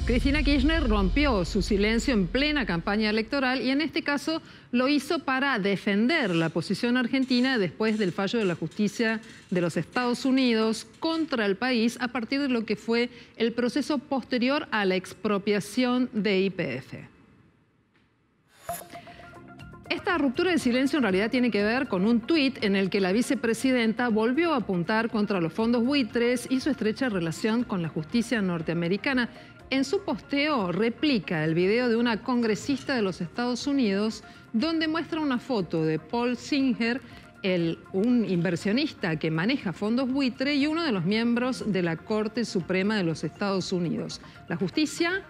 Cristina Kirchner rompió su silencio en plena campaña electoral y en este caso lo hizo para defender la posición argentina después del fallo de la justicia de los Estados Unidos contra el país a partir de lo que fue el proceso posterior a la expropiación de YPF. Esta ruptura de silencio en realidad tiene que ver con un tuit en el que la vicepresidenta volvió a apuntar contra los fondos buitres y su estrecha relación con la justicia norteamericana. En su posteo replica el video de una congresista de los Estados Unidos donde muestra una foto de Paul Singer, un inversionista que maneja fondos buitre y uno de los miembros de la Corte Suprema de los Estados Unidos, la justicia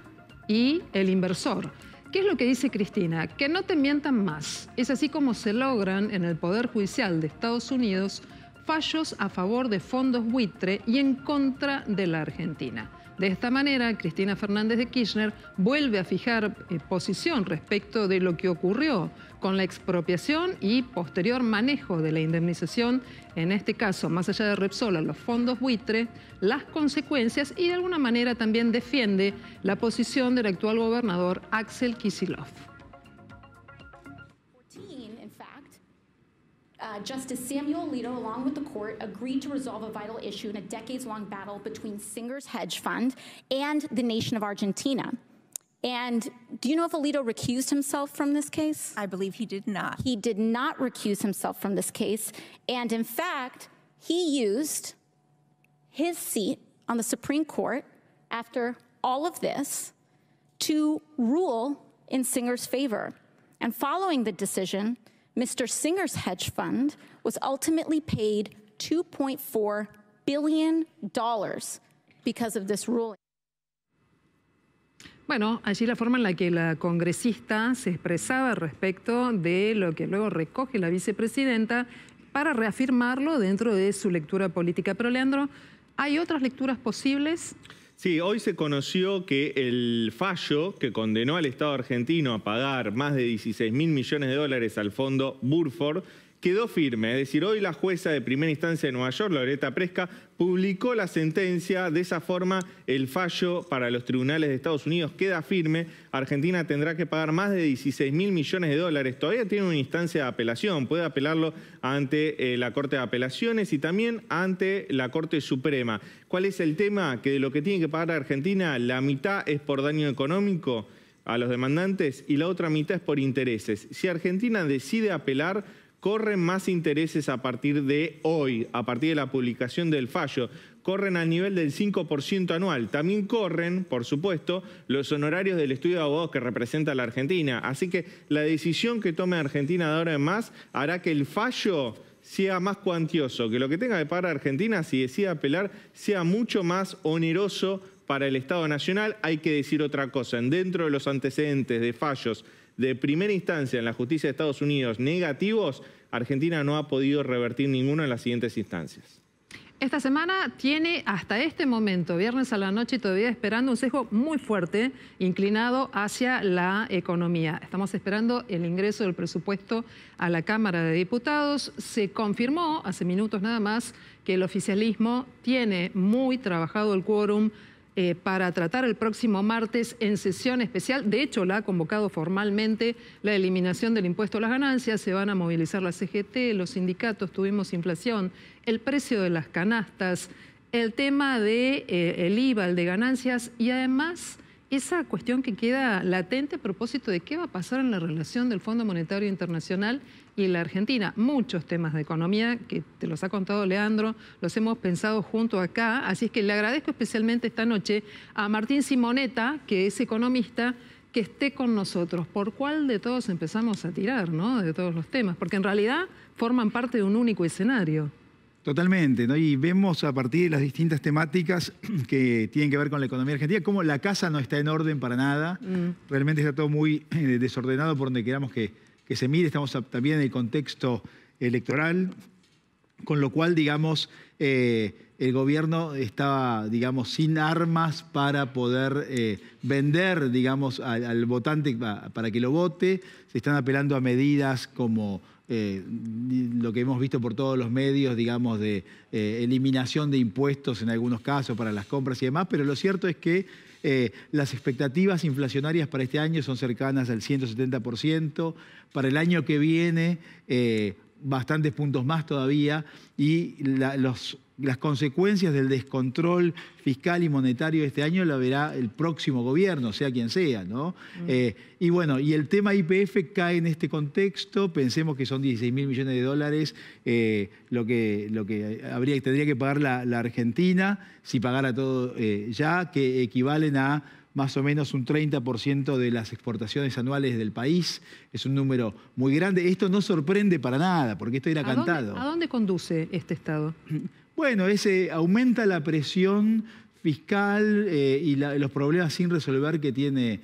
y el inversor. ¿Qué es lo que dice Cristina? Que no te mientan más. Es así como se logran en el Poder Judicial de Estados Unidos fallos a favor de fondos buitre y en contra de la Argentina. De esta manera, Cristina Fernández de Kirchner vuelve a fijar posición respecto de lo que ocurrió con la expropiación y posterior manejo de la indemnización, en este caso, más allá de Repsol, a los fondos buitre, las consecuencias y de alguna manera también defiende la posición del actual gobernador Axel Kicillof. Justice Samuel Alito, along with the court, agreed to resolve a vital issue in a decades-long battle between Singer's hedge fund and the nation of Argentina. And do you know if Alito recused himself from this case? I believe he did not. He did not recuse himself from this case. And in fact, he used his seat on the Supreme Court after all of this to rule in Singer's favor. And following the decision, Mr. Singer's hedge fund was ultimately paid $2.4 billion because of this ruling. Bueno, allí la forma en la que la congresista se expresaba respecto de lo que luego recoge la vicepresidenta para reafirmarlo dentro de su lectura política. Pero, Leandro, ¿hay otras lecturas posibles? Sí, hoy se conoció que el fallo que condenó al Estado argentino a pagar más de 16.000 millones de dólares al fondo Burford quedó firme. Es decir, hoy la jueza de primera instancia de Nueva York, Loretta Preska, publicó la sentencia. De esa forma, el fallo para los tribunales de Estados Unidos queda firme. Argentina tendrá que pagar más de 16.000 millones de dólares. Todavía tiene una instancia de apelación. Puede apelarlo ante la Corte de Apelaciones y también ante la Corte Suprema. ¿Cuál es el tema? Que de lo que tiene que pagar Argentina, la mitad es por daño económico a los demandantes y la otra mitad es por intereses. Si Argentina decide apelar, corren más intereses a partir de hoy, a partir de la publicación del fallo. Corren al nivel del 5% anual. También corren, por supuesto, los honorarios del estudio de abogados que representa a la Argentina. Así que la decisión que tome Argentina de ahora en más hará que el fallo sea más cuantioso, que lo que tenga que pagar Argentina, si decide apelar, sea mucho más oneroso para el Estado Nacional. Hay que decir otra cosa. Dentro de los antecedentes de fallos de primera instancia en la justicia de Estados Unidos negativos, Argentina no ha podido revertir ninguno en las siguientes instancias. Esta semana tiene hasta este momento, viernes a la noche, todavía esperando un sesgo muy fuerte, inclinado hacia la economía. Estamos esperando el ingreso del presupuesto a la Cámara de Diputados. Se confirmó hace minutos nada más que el oficialismo tiene muy trabajado el quórum para tratar el próximo martes en sesión especial. De hecho, la ha convocado formalmente la eliminación del impuesto a las ganancias. Se van a movilizar la CGT, los sindicatos, tuvimos inflación, el precio de las canastas, el tema del IVA, el de ganancias y además esa cuestión que queda latente a propósito de qué va a pasar en la relación del Fondo Monetario Internacional y la Argentina. Muchos temas de economía que te los ha contado Leandro, los hemos pensado junto acá, así es que le agradezco especialmente esta noche a Martín Simonetta, que es economista, que esté con nosotros. ¿Por cuál de todos empezamos a tirar, ¿no? De todos los temas? Porque en realidad forman parte de un único escenario. Totalmente, ¿no? Y vemos a partir de las distintas temáticas que tienen que ver con la economía argentina, cómo la casa no está en orden para nada, realmente está todo muy desordenado por donde queramos que se mire, estamos también en el contexto electoral, con lo cual, digamos, el gobierno estaba, digamos, sin armas para poder vender, digamos, al votante para que lo vote. Se están apelando a medidas como lo que hemos visto por todos los medios, digamos, de eliminación de impuestos en algunos casos para las compras y demás, pero lo cierto es que Las expectativas inflacionarias para este año son cercanas al 170%. Para el año que viene, bastantes puntos más todavía. Y las consecuencias del descontrol fiscal y monetario de este año la verá el próximo gobierno, sea quien sea, ¿no? Y bueno, y el tema YPF cae en este contexto. Pensemos que son 16.000 millones de dólares lo que tendría que pagar la Argentina si pagara todo ya, que equivalen a más o menos un 30% de las exportaciones anuales del país. Es un número muy grande. Esto no sorprende para nada, porque esto era cantado. ¿A dónde conduce este Estado? Bueno, aumenta la presión fiscal y los problemas sin resolver que tiene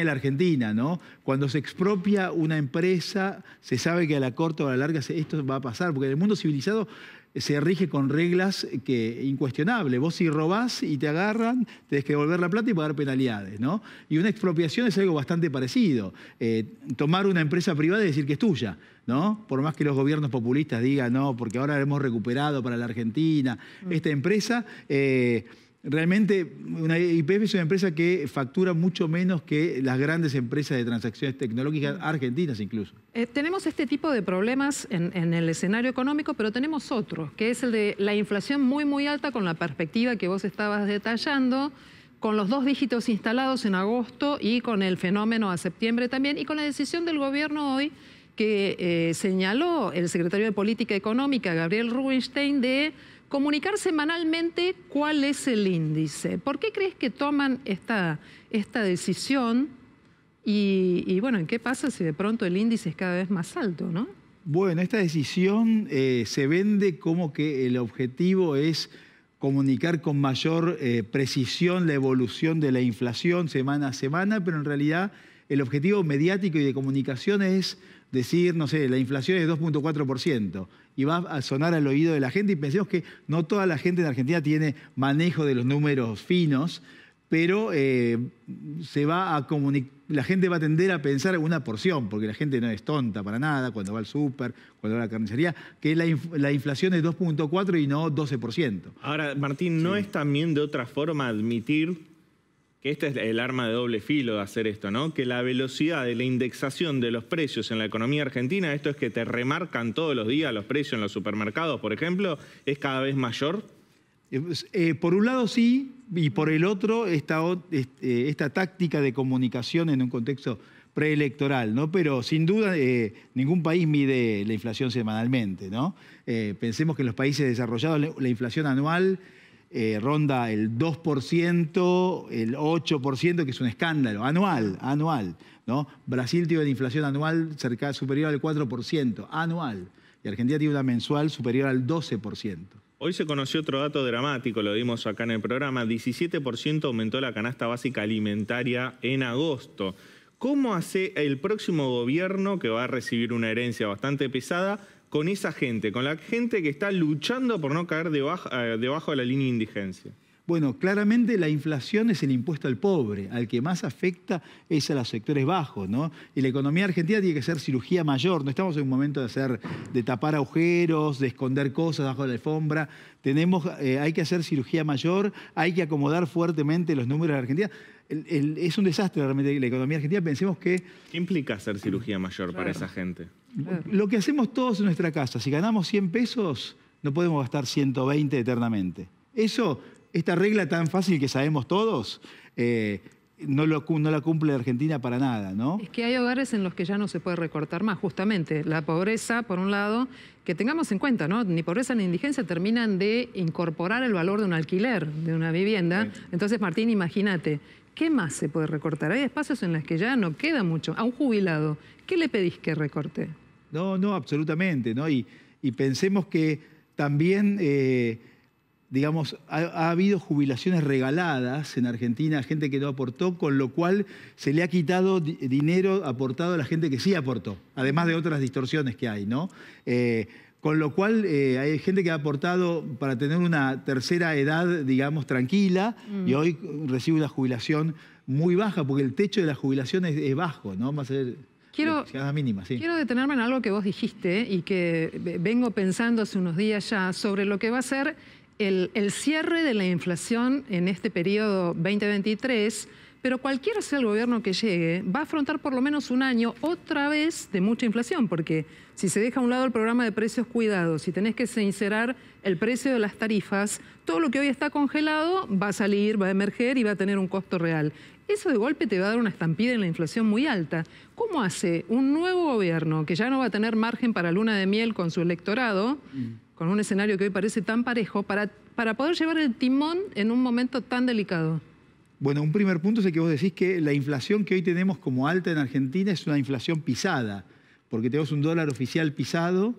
la Argentina, ¿no? Cuando se expropia una empresa, se sabe que a la corta o a la larga esto va a pasar, porque en el mundo civilizado se rige con reglas incuestionables. Vos si robás y te agarran, tenés que devolver la plata y pagar penalidades, ¿no? Y una expropiación es algo bastante parecido. Tomar una empresa privada y decir que es tuya, ¿no? Por más que los gobiernos populistas digan, no, porque ahora la hemos recuperado para la Argentina. Esta empresa, realmente, una YPF es una empresa que factura mucho menos que las grandes empresas de transacciones tecnológicas argentinas incluso. Tenemos este tipo de problemas en el escenario económico, pero tenemos otro, que es el de la inflación muy, muy alta con la perspectiva que vos estabas detallando, con los 2 dígitos instalados en agosto y con el fenómeno a septiembre también, y con la decisión del gobierno hoy que señaló el secretario de Política Económica, Gabriel Rubinstein, de comunicar semanalmente cuál es el índice. ¿Por qué crees que toman esta decisión? Y bueno, ¿qué pasa si de pronto el índice es cada vez más alto, no? Bueno, esta decisión se vende como que el objetivo es comunicar con mayor precisión la evolución de la inflación semana a semana, pero en realidad el objetivo mediático y de comunicación es decir, no sé, la inflación es 2.4%. Y va a sonar al oído de la gente, y pensemos que no toda la gente en Argentina tiene manejo de los números finos, pero la gente va a tender a pensar una porción, porque la gente no es tonta para nada cuando va al súper, cuando va a la carnicería, que la inflación es 2.4 y no 12%. Ahora, Martín, ¿no es también de otra forma admitir que este es el arma de doble filo de hacer esto, ¿no? Que la velocidad de la indexación de los precios en la economía argentina, esto es que te remarcan todos los días los precios en los supermercados, por ejemplo, es cada vez mayor? Por un lado sí, y por el otro esta táctica de comunicación en un contexto preelectoral, ¿no? Pero sin duda ningún país mide la inflación semanalmente, ¿no? Pensemos que en los países desarrollados la inflación anual ronda el 2%, el 8%, que es un escándalo, anual, ¿no? Brasil tiene una inflación anual superior al 4%, anual, y Argentina tiene una mensual superior al 12%. Hoy se conoció otro dato dramático, lo dimos acá en el programa, 17% aumentó la canasta básica alimentaria en agosto. ¿Cómo hace el próximo gobierno, que va a recibir una herencia bastante pesada, con esa gente, con la gente que está luchando por no caer debajo de la línea de indigencia? Bueno, claramente la inflación es el impuesto al pobre, al que más afecta es a los sectores bajos, ¿no? Y la economía argentina tiene que ser cirugía mayor, no estamos en un momento de tapar agujeros, de esconder cosas bajo la alfombra. Hay que hacer cirugía mayor, hay que acomodar fuertemente los números de la Argentina. Es un desastre realmente la economía argentina. Pensemos que... ¿Qué implica hacer cirugía mayor para esa gente? Lo que hacemos todos en nuestra casa, si ganamos 100 pesos, no podemos gastar 120 eternamente. Esta regla tan fácil que sabemos todos, no la cumple Argentina para nada, ¿no? Es que hay hogares en los que ya no se puede recortar más, justamente. La pobreza, por un lado, que tengamos en cuenta, ¿no? Ni pobreza ni indigencia terminan de incorporar el valor de un alquiler, de una vivienda. Sí. Entonces, Martín, imagínate, ¿qué más se puede recortar? Hay espacios en los que ya no queda mucho. A un jubilado, ¿qué le pedís que recorte? No, absolutamente, ¿no? Y pensemos que también... digamos, ha habido jubilaciones regaladas en Argentina a gente que no aportó, con lo cual se le ha quitado dinero aportado a la gente que sí aportó, además de otras distorsiones que hay, ¿no? Con lo cual hay gente que ha aportado para tener una tercera edad, digamos, tranquila, y hoy recibe una jubilación muy baja, porque el techo de la jubilación es bajo, ¿no? Va a ser... Quiero detenerme en algo que vos dijiste y que vengo pensando hace unos días ya sobre lo que va a ser el cierre de la inflación en este periodo 2023, pero cualquiera sea el gobierno que llegue, va a afrontar por lo menos un año otra vez de mucha inflación, porque si se deja a un lado el programa de precios cuidados, si tenés que sincerar el precio de las tarifas, todo lo que hoy está congelado va a salir, va a emerger y va a tener un costo real. Eso de golpe te va a dar una estampida en la inflación muy alta. ¿Cómo hace un nuevo gobierno que ya no va a tener margen para luna de miel con su electorado, con un escenario que hoy parece tan parejo, para poder llevar el timón en un momento tan delicado? Bueno, un primer punto es el que vos decís que la inflación que hoy tenemos como alta en Argentina es una inflación pisada, porque tenemos un dólar oficial pisado,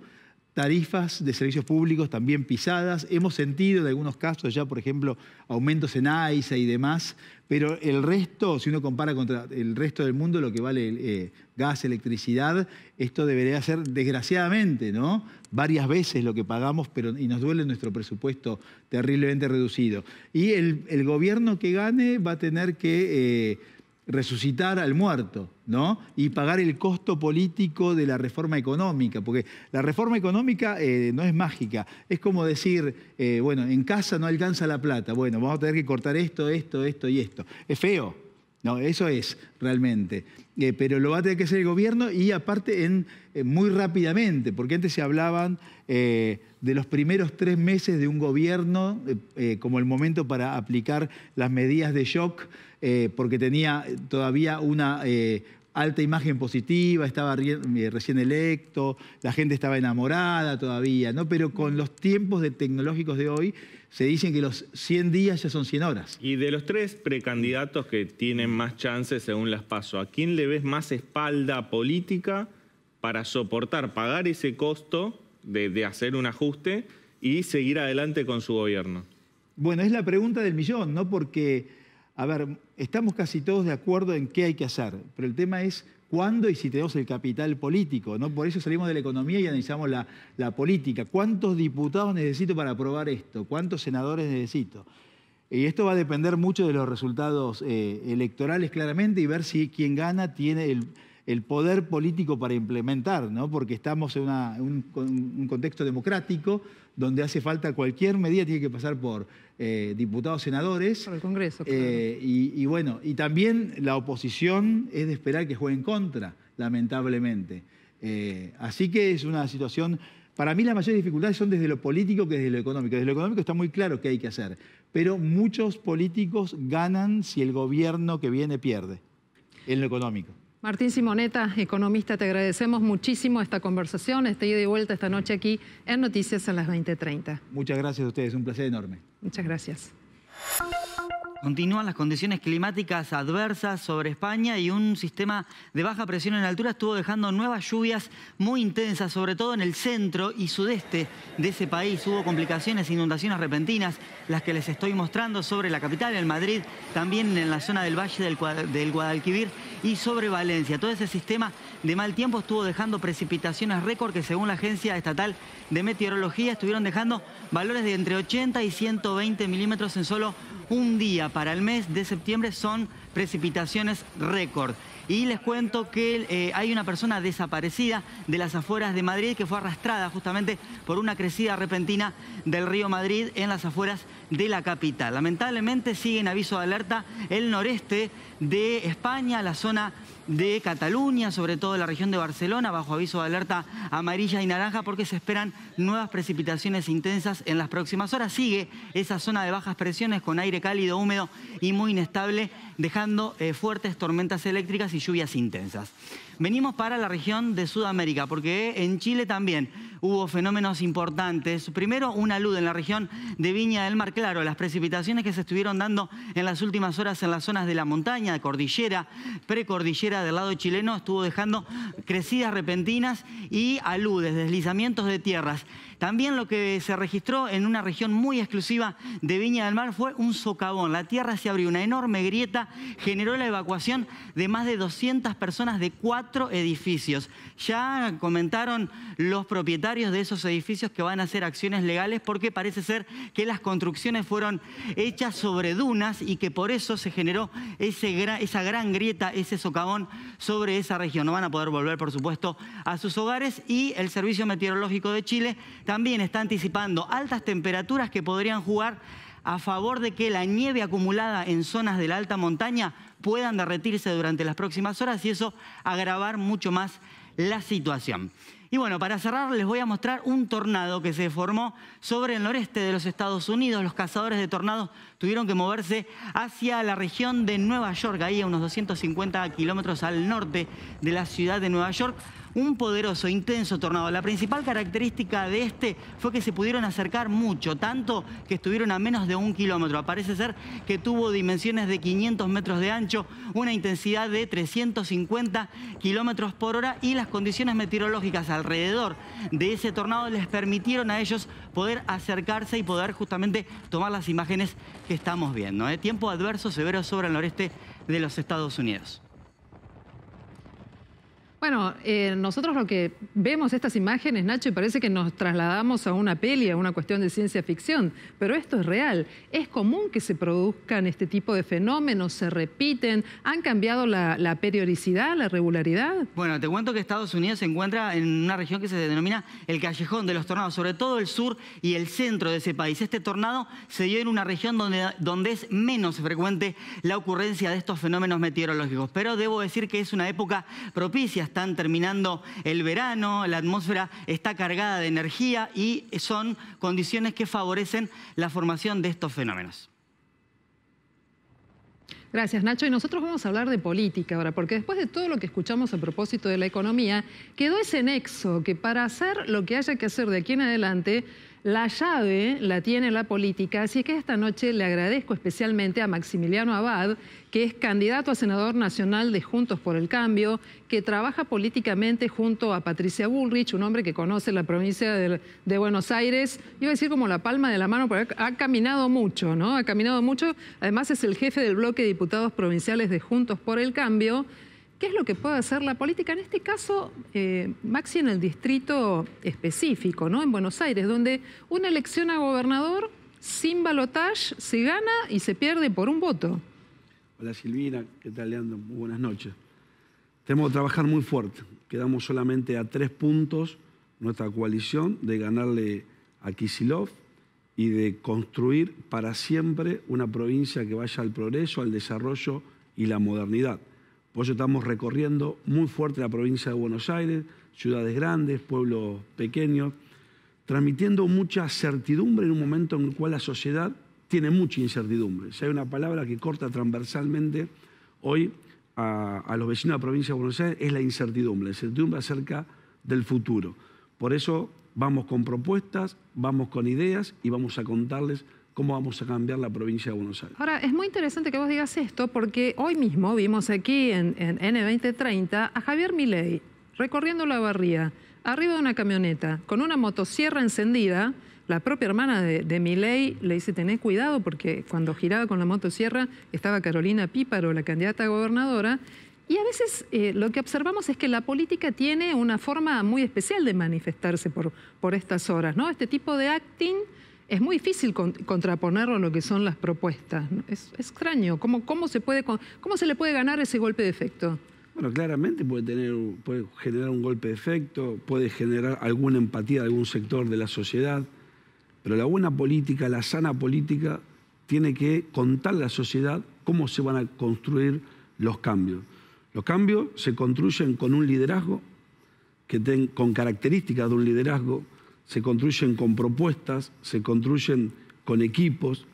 tarifas de servicios públicos también pisadas. Hemos sentido en algunos casos ya, por ejemplo, aumentos en AISA y demás, pero el resto, si uno compara contra el resto del mundo, lo que vale gas, electricidad, esto debería ser, desgraciadamente, ¿no?, varias veces lo que pagamos, y nos duele nuestro presupuesto terriblemente reducido. Y el gobierno que gane va a tener que resucitar al muerto, ¿no?, y pagar el costo político de la reforma económica, porque la reforma económica no es mágica, es como decir, bueno, en casa no alcanza la plata, bueno, vamos a tener que cortar esto, esto, esto y esto. Es feo, no, eso es realmente, pero lo va a tener que hacer el gobierno y aparte muy rápidamente, porque antes se hablaban de los primeros 3 meses de un gobierno como el momento para aplicar las medidas de shock, porque tenía todavía una alta imagen positiva, estaba recién electo, la gente estaba enamorada todavía, ¿no? Pero con los tiempos tecnológicos de hoy, se dicen que los 100 días ya son 100 horas. Y de los 3 precandidatos que tienen más chances según las PASO, ¿a quién le ves más espalda política para soportar, pagar ese costo de hacer un ajuste y seguir adelante con su gobierno? Bueno, es la pregunta del millón, ¿no? Porque, a ver, estamos casi todos de acuerdo en qué hay que hacer, pero el tema es cuándo y si tenemos el capital político, ¿no? Por eso salimos de la economía y analizamos la política. ¿Cuántos diputados necesito para aprobar esto? ¿Cuántos senadores necesito? Y esto va a depender mucho de los resultados electorales, claramente, y ver si quien gana tiene el poder político para implementar, ¿no? Porque estamos en un contexto democrático donde hace falta cualquier medida, tiene que pasar por diputados, senadores. Por el Congreso, claro. Y bueno, y también la oposición es de esperar que juegue en contra, lamentablemente. Así que es una situación... Para mí las mayores dificultades son desde lo político que desde lo económico. Desde lo económico está muy claro qué hay que hacer, pero muchos políticos ganan si el gobierno que viene pierde en lo económico. Martín Simonetta, economista, te agradecemos muchísimo esta conversación, ida y vuelta esta noche aquí en Noticias a las 20:30. Muchas gracias a ustedes, un placer enorme. Muchas gracias. Continúan las condiciones climáticas adversas sobre España y un sistema de baja presión en altura estuvo dejando nuevas lluvias muy intensas, sobre todo en el centro y sudeste de ese país. Hubo complicaciones, inundaciones repentinas, las que les estoy mostrando sobre la capital, en Madrid, también en la zona del Valle del Guadalquivir y sobre Valencia. Todo ese sistema de mal tiempo estuvo dejando precipitaciones récord que, según la Agencia Estatal de Meteorología, estuvieron dejando valores de entre 80 y 120 milímetros en solo un día. Para el mes de septiembre son precipitaciones récord. Y les cuento que hay una persona desaparecida de las afueras de Madrid que fue arrastrada justamente por una crecida repentina del río Madrid en las afueras de la capital. Lamentablemente sigue en aviso de alerta el noreste de España, la zona de Cataluña, sobre todo la región de Barcelona, bajo aviso de alerta amarilla y naranja porque se esperan nuevas precipitaciones intensas en las próximas horas. Sigue esa zona de bajas presiones con aire cálido, húmedo y muy inestable, dejando fuertes tormentas eléctricas y lluvias intensas. Venimos para la región de Sudamérica, porque en Chile también hubo fenómenos importantes. Primero, una luz en la región de Viña del Mar. Claro, las precipitaciones que se estuvieron dando en las últimas horas en las zonas de la montaña, de cordillera, precordillera del lado chileno, estuvo dejando crecidas repentinas y aludes, deslizamientos de tierras. También lo que se registró en una región muy exclusiva de Viña del Mar fue un socavón. La tierra se abrió, una enorme grieta, generó la evacuación de más de 200 personas de 4 edificios. Ya comentaron los propietarios de esos edificios que van a hacer acciones legales porque parece ser que las construcciones fueron hechas sobre dunas y que por eso se generó esa gran grieta, ese socavón sobre esa región. No van a poder volver, por supuesto, a sus hogares, y el Servicio Meteorológico de Chile también está anticipando altas temperaturas que podrían jugar a favor de que la nieve acumulada en zonas de la alta montaña puedan derretirse durante las próximas horas y eso agravar mucho más la situación. Y bueno, para cerrar les voy a mostrar un tornado que se formó sobre el noreste de los Estados Unidos. Los cazadores de tornados tuvieron que moverse hacia la región de Nueva York, ahí a unos 250 kilómetros al norte de la ciudad de Nueva York. Un poderoso, intenso tornado. La principal característica de este fue que se pudieron acercar mucho, tanto que estuvieron a menos de 1 kilómetro. Parece ser que tuvo dimensiones de 500 metros de ancho, una intensidad de 350 kilómetros por hora y las condiciones meteorológicas alrededor de ese tornado les permitieron a ellos poder acercarse y poder justamente tomar las imágenes que estamos viendo. Tiempo adverso severo sobre el noreste de los Estados Unidos. Bueno, nosotros lo que vemos estas imágenes, Nacho, y parece que nos trasladamos a una peli, a una cuestión de ciencia ficción, pero esto es real. Es común que se produzcan este tipo de fenómenos, se repiten, ¿han cambiado la periodicidad, la regularidad? Bueno, te cuento que Estados Unidos se encuentra en una región que se denomina el callejón de los tornados, sobre todo el sur y el centro de ese país. Este tornado se dio en una región donde es menos frecuente la ocurrencia de estos fenómenos meteorológicos, pero debo decir que es una época propicia. Están terminando el verano, la atmósfera está cargada de energía y son condiciones que favorecen la formación de estos fenómenos. Gracias, Nacho. Y nosotros vamos a hablar de política ahora, porque después de todo lo que escuchamos a propósito de la economía, quedó ese nexo que para hacer lo que haya que hacer de aquí en adelante, la llave la tiene la política, así que esta noche le agradezco especialmente a Maximiliano Abad, que es candidato a senador nacional de Juntos por el Cambio, que trabaja políticamente junto a Patricia Bullrich, un hombre que conoce la provincia de Buenos Aires, iba a decir como la palma de la mano, porque ha caminado mucho, ¿no? Ha caminado mucho, además es el jefe del bloque de diputados provinciales de Juntos por el Cambio. ¿Qué es lo que puede hacer la política? En este caso, Maxi, en el distrito específico, ¿no? En Buenos Aires, donde una elección a gobernador sin balotaje se gana y se pierde por un voto. Hola Silvina, ¿qué tal, Leandro? Muy buenas noches. Tenemos que trabajar muy fuerte. Quedamos solamente a 3 puntos, nuestra coalición, de ganarle a Kicillof y de construir para siempre una provincia que vaya al progreso, al desarrollo y la modernidad. Por eso estamos recorriendo muy fuerte la provincia de Buenos Aires, ciudades grandes, pueblos pequeños, transmitiendo mucha certidumbre en un momento en el cual la sociedad tiene mucha incertidumbre. Si hay una palabra que corta transversalmente hoy a los vecinos de la provincia de Buenos Aires es la incertidumbre acerca del futuro. Por eso vamos con propuestas, vamos con ideas y vamos a contarles cómo vamos a cambiar la provincia de Buenos Aires. Ahora, es muy interesante que vos digas esto porque hoy mismo vimos aquí en N2030 a Javier Milei recorriendo la Barría, arriba de una camioneta, con una motosierra encendida. La propia hermana de Milei le dice, tené cuidado porque cuando giraba con la motosierra estaba Carolina Píparo, la candidata a gobernadora. Y a veces lo que observamos es que la política tiene una forma muy especial de manifestarse por estas horas, ¿no? Este tipo de acting es muy difícil contraponerlo a lo que son las propuestas. Es extraño. ¿Cómo se le puede ganar ese golpe de efecto? Bueno, claramente puede generar un golpe de efecto, puede generar alguna empatía de algún sector de la sociedad, pero la buena política, la sana política, tiene que contar a la sociedad cómo se van a construir los cambios. Los cambios se construyen con un liderazgo, con características de un liderazgo, se construyen con propuestas, se construyen con equipos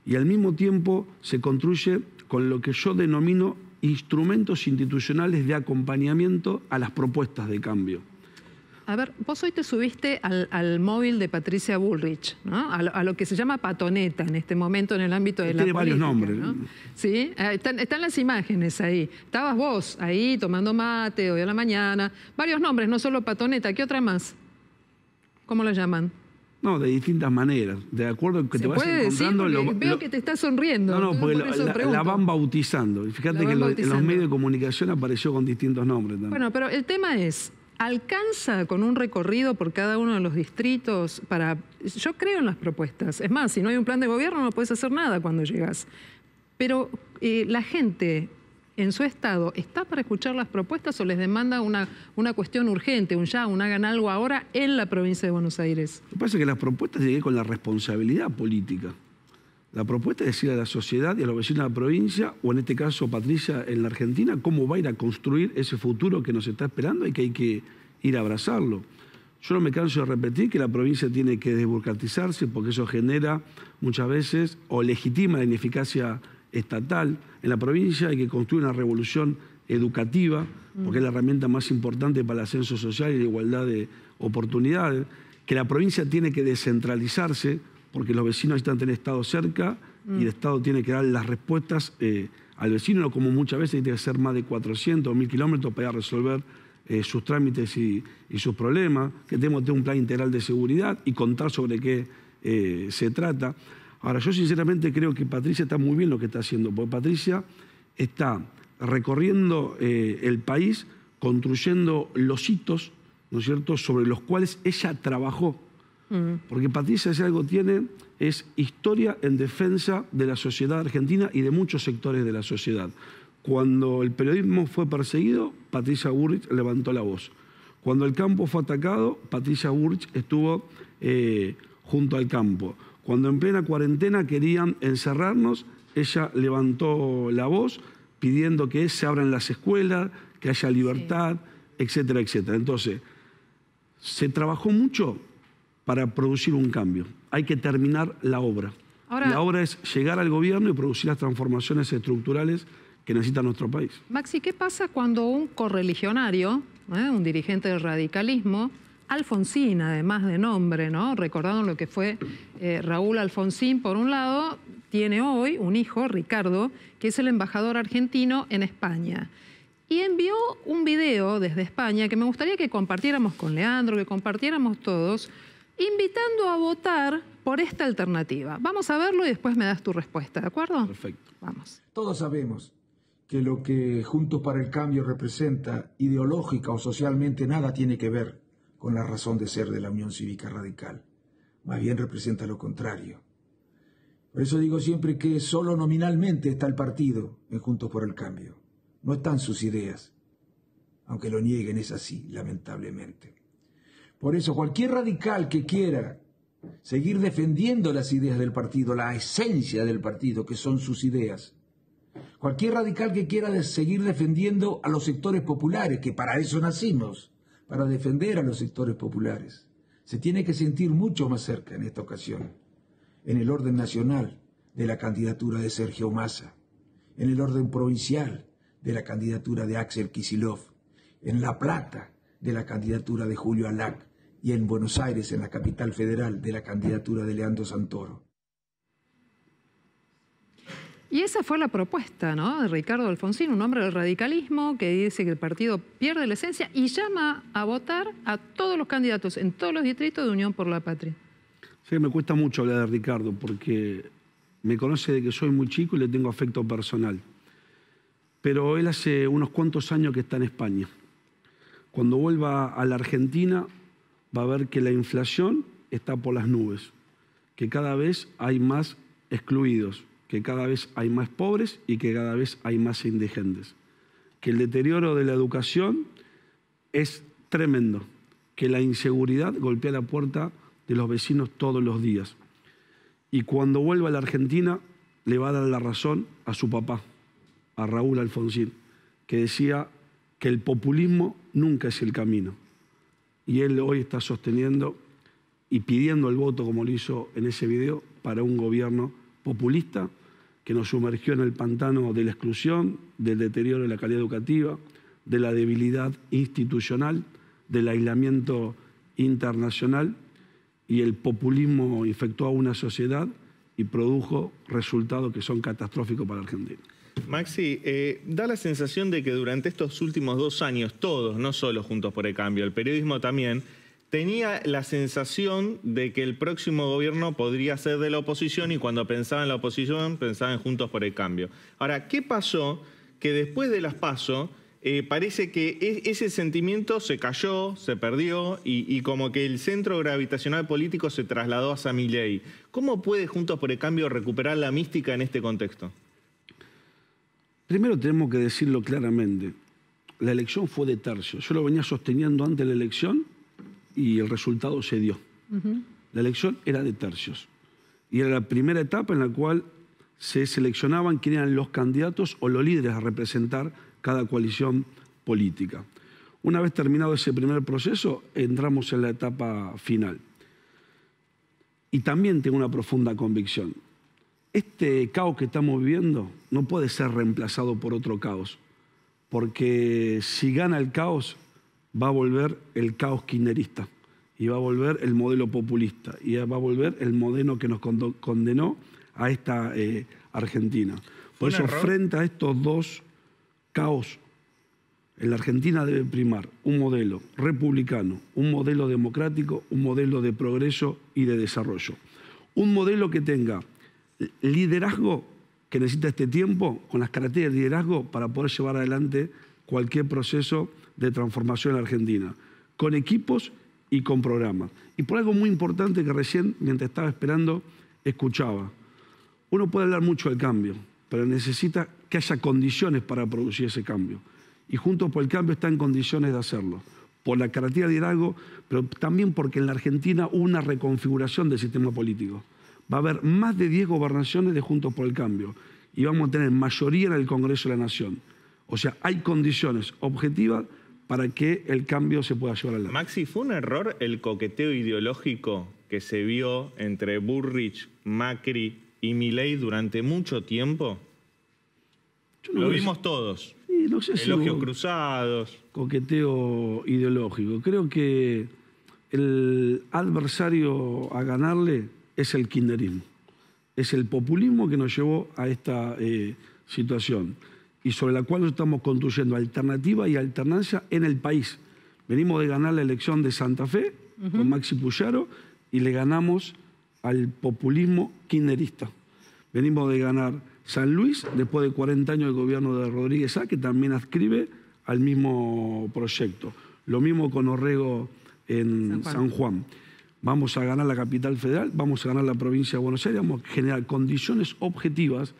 y al mismo tiempo se construye con lo que yo denomino instrumentos institucionales de acompañamiento a las propuestas de cambio. A ver, vos hoy te subiste al móvil de Patricia Bullrich, ¿no? A lo que se llama patoneta en este momento en el ámbito de la política. Tiene varios nombres, ¿no? Sí, están las imágenes ahí. Estabas vos ahí tomando mate hoy a la mañana. Varios nombres, no solo patoneta. ¿Qué otra más? ¿Cómo lo llaman? No, de distintas maneras. De acuerdo a que te vas encontrando... Veo que te estás sonriendo. No, porque la van bautizando. Y fíjate que en los medios de comunicación apareció con distintos nombres también. Bueno, pero el tema es, ¿alcanza con un recorrido por cada uno de los distritos para...? Yo creo en las propuestas. Es más, si no hay un plan de gobierno no puedes hacer nada cuando llegas. Pero la gente en su estado está para escuchar las propuestas o les demanda una cuestión urgente, un hagan algo ahora en la provincia de Buenos Aires? Lo que pasa es que las propuestas tienen que ver con la responsabilidad política. La propuesta es decir a la sociedad y a los vecinos de la provincia, o en este caso Patricia en la Argentina, cómo va a ir a construir ese futuro que nos está esperando y que hay que ir a abrazarlo. Yo no me canso de repetir que la provincia tiene que desburocratizarse porque eso genera muchas veces o legitima la ineficacia estatal. En la provincia hay que construir una revolución educativa porque es la herramienta más importante para el ascenso social y la igualdad de oportunidades. Que la provincia tiene que descentralizarse porque los vecinos necesitan tener Estado cerca y el Estado tiene que dar las respuestas al vecino, no como muchas veces tiene que hacer más de 400 o 1000 kilómetros para resolver sus trámites y sus problemas, que tenemos que tener un plan integral de seguridad y contar sobre qué se trata. Ahora, yo sinceramente creo que Patricia está muy bien lo que está haciendo, porque Patricia está recorriendo el país, construyendo los hitos, ¿no es cierto?, sobre los cuales ella trabajó. Porque Patricia, si algo tiene, es historia en defensa de la sociedad argentina y de muchos sectores de la sociedad. Cuando el periodismo fue perseguido, Patricia Bullrich levantó la voz. Cuando el campo fue atacado, Patricia Bullrich estuvo junto al campo. Cuando en plena cuarentena querían encerrarnos, ella levantó la voz pidiendo que se abran las escuelas, que haya libertad, etcétera, etcétera. Entonces, se trabajó mucho para producir un cambio. Hay que terminar la obra. Ahora, la obra es llegar al gobierno y producir las transformaciones estructurales que necesita nuestro país. Maxi, ¿qué pasa cuando un correligionario, un dirigente del radicalismo, Alfonsín, además de nombre, ¿no?, recordando lo que fue Raúl Alfonsín, por un lado, tiene hoy un hijo, Ricardo, que es el embajador argentino en España, y envió un video desde España que me gustaría que compartiéramos con Leandro, que compartiéramos todos, invitando a votar por esta alternativa. Vamos a verlo y después me das tu respuesta, ¿de acuerdo? Perfecto. Vamos. Todos sabemos que lo que Juntos para el Cambio representa ideológica o socialmente nada tiene que ver con la razón de ser de la Unión Cívica Radical. Más bien representa lo contrario. Por eso digo siempre que solo nominalmente está el partido en Juntos por el Cambio. No están sus ideas. Aunque lo nieguen, es así, lamentablemente. Por eso cualquier radical que quiera seguir defendiendo las ideas del partido, la esencia del partido, que son sus ideas, cualquier radical que quiera seguir defendiendo a los sectores populares, que para eso nacimos, para defender a los sectores populares, se tiene que sentir mucho más cerca en esta ocasión, en el orden nacional de la candidatura de Sergio Massa, en el orden provincial de la candidatura de Axel Kicillof, en La Plata de la candidatura de Julio Alac, y en Buenos Aires, en la capital federal, de la candidatura de Leandro Santoro. Y esa fue la propuesta, ¿no?, de Ricardo Alfonsín, un hombre del radicalismo que dice que el partido pierde la esencia y llama a votar a todos los candidatos en todos los distritos de Unión por la Patria. Sí, me cuesta mucho hablar de Ricardo porque me conoce de que soy muy chico y le tengo afecto personal. Pero él hace unos cuantos años que está en España. Cuando vuelva a la Argentina va a ver que la inflación está por las nubes, que cada vez hay más excluidos, que cada vez hay más pobres y que cada vez hay más indigentes. Que el deterioro de la educación es tremendo, que la inseguridad golpea la puerta de los vecinos todos los días. Y cuando vuelva a la Argentina le va a dar la razón a su papá, a Raúl Alfonsín, que decía que el populismo nunca es el camino. Y él hoy está sosteniendo y pidiendo el voto, como lo hizo en ese video, para un gobierno populista que nos sumergió en el pantano de la exclusión, del deterioro de la calidad educativa, de la debilidad institucional, del aislamiento internacional, y el populismo infectó a una sociedad y produjo resultados que son catastróficos para Argentina. Maxi, da la sensación de que durante estos últimos 2 años, todos, no solo Juntos por el Cambio, el periodismo también, tenía la sensación de que el próximo gobierno podría ser de la oposición y cuando pensaba en la oposición pensaba en Juntos por el Cambio. Ahora, ¿qué pasó? Que después de las PASO parece que ese sentimiento se cayó, se perdió y como que el centro gravitacional político se trasladó hacia Milei. ¿Cómo puede Juntos por el Cambio recuperar la mística en este contexto? Primero tenemos que decirlo claramente. La elección fue de tercios. Yo lo venía sosteniendo antes de la elección y el resultado se dio. La elección era de tercios. Y era la primera etapa en la cual se seleccionaban quiénes eran los candidatos o los líderes a representar cada coalición política. Una vez terminado ese primer proceso, entramos en la etapa final. Y también tengo una profunda convicción. Este caos que estamos viviendo no puede ser reemplazado por otro caos. Porque si gana el caos, va a volver el caos kirchnerista. Y va a volver el modelo populista. Y va a volver el modelo que nos condenó a esta Argentina. Por eso, frente a estos dos caos, en la Argentina debe primar un modelo republicano, un modelo democrático, un modelo de progreso y de desarrollo. Un modelo que tenga liderazgo que necesita este tiempo, con las características de liderazgo para poder llevar adelante cualquier proceso de transformación en Argentina, con equipos y con programas. Y por algo muy importante que recién, mientras estaba esperando, escuchaba. Uno puede hablar mucho del cambio, pero necesita que haya condiciones para producir ese cambio. Y Juntos por el Cambio está en condiciones de hacerlo, por la característica de liderazgo, pero también porque en la Argentina hubo una reconfiguración del sistema político. Va a haber más de 10 gobernaciones de Juntos por el Cambio y vamos a tener mayoría en el Congreso de la Nación. O sea, hay condiciones objetivas para que el cambio se pueda llevar adelante. Maxi, ¿fue un error el coqueteo ideológico que se vio entre Bullrich, Macri y Milei durante mucho tiempo? Lo vimos todos. Sí, no sé si elogios cruzados. Coqueteo ideológico. Creo que el adversario a ganarle es el kirchnerismo. Es el populismo que nos llevó a esta situación y sobre la cual estamos construyendo alternativa y alternancia en el país. Venimos de ganar la elección de Santa Fe con Maxi Puyaro y le ganamos al populismo kirchnerista. Venimos de ganar San Luis después de 40 años de gobierno de Rodríguez A, que también adscribe al mismo proyecto. Lo mismo con Orrego en San Juan. Vamos a ganar la capital federal, vamos a ganar la provincia de Buenos Aires, vamos a generar condiciones objetivas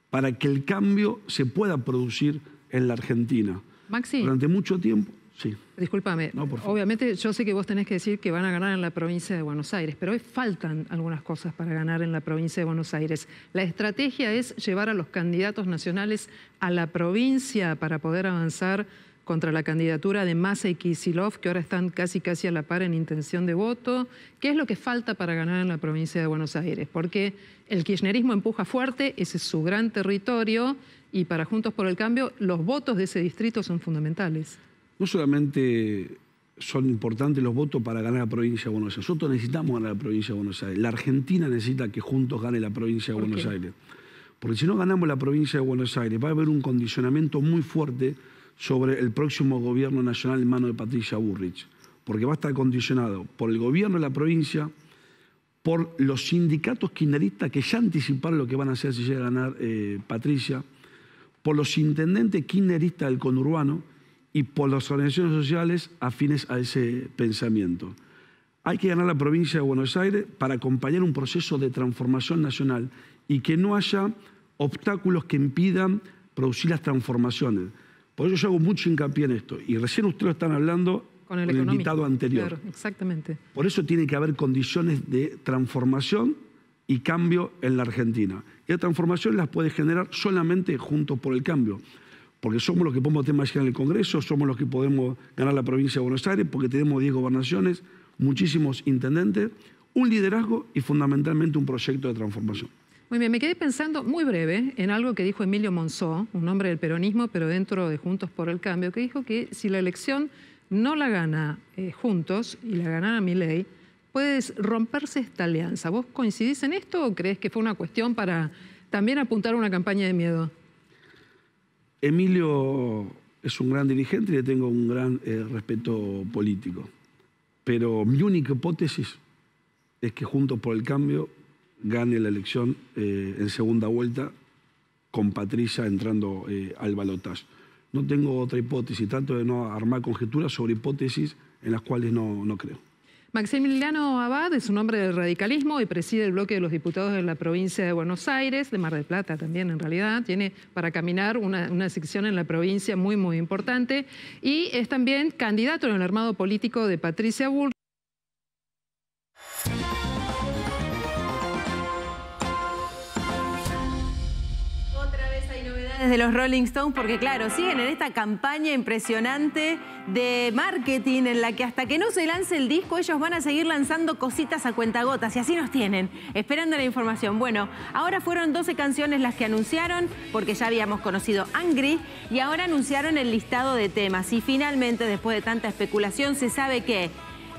para que el cambio se pueda producir en la Argentina. Maxi. Durante mucho tiempo, sí. Discúlpame, No, por favor. obviamente yo sé que vos tenés que decir que van a ganar en la provincia de Buenos Aires, pero hoy faltan algunas cosas para ganar en la provincia de Buenos Aires. La estrategia es llevar a los candidatos nacionales a la provincia para poder avanzar contra la candidatura de Massa y Kicillof, que ahora están casi a la par en intención de voto. ¿Qué es lo que falta para ganar en la provincia de Buenos Aires? Porque el kirchnerismo empuja fuerte, ese es su gran territorio, y para Juntos por el Cambio los votos de ese distrito son fundamentales. No solamente son importantes los votos para ganar la provincia de Buenos Aires, nosotros necesitamos ganar la provincia de Buenos Aires. La Argentina necesita que Juntos gane la provincia de Buenos Aires. Porque si no ganamos la provincia de Buenos Aires, va a haber un condicionamiento muy fuerte sobre el próximo gobierno nacional en manos de Patricia Bullrich, porque va a estar condicionado por el gobierno de la provincia, por los sindicatos kirchneristas que ya anticiparon lo que van a hacer si llega a ganar Patricia, por los intendentes kirchneristas del conurbano y por las organizaciones sociales afines a ese pensamiento. Hay que ganar la provincia de Buenos Aires para acompañar un proceso de transformación nacional y que no haya obstáculos que impidan producir las transformaciones. Por eso yo hago mucho hincapié en esto. Y recién ustedes lo están hablando con el invitado anterior. Claro, exactamente. Por eso tiene que haber condiciones de transformación y cambio en la Argentina. Y la transformación las puede generar solamente Juntos por el Cambio. Porque somos los que podemos tener mayoría en el Congreso, somos los que podemos ganar la provincia de Buenos Aires, porque tenemos 10 gobernaciones, muchísimos intendentes, un liderazgo y fundamentalmente un proyecto de transformación. Muy bien, me quedé pensando muy breve en algo que dijo Emilio Monzó, un hombre del peronismo, pero dentro de Juntos por el Cambio, que dijo que si la elección no la gana Juntos y la ganara Milei, puede romperse esta alianza. ¿Vos coincidís en esto o crees que fue una cuestión para también apuntar a una campaña de miedo? Emilio es un gran dirigente y le tengo un gran respeto político. Pero mi única hipótesis es que Juntos por el Cambio gane la elección en segunda vuelta con Patricia entrando al balotaje. No tengo otra hipótesis, trato de no armar conjeturas sobre hipótesis en las cuales no creo. Maximiliano Abad es un hombre del radicalismo y preside el bloque de los diputados de la provincia de Buenos Aires, de Mar del Plata también en realidad. Tiene para caminar una sección en la provincia muy, muy importante. Y es también candidato en el armado político de Patricia Bullrich. De los Rolling Stones, porque claro, siguen en esta campaña impresionante de marketing en la que hasta que no se lance el disco ellos van a seguir lanzando cositas a cuentagotas y así nos tienen, esperando la información. Bueno, ahora fueron 12 canciones las que anunciaron, porque ya habíamos conocido Angry y ahora anunciaron el listado de temas y finalmente, después de tanta especulación, se sabe que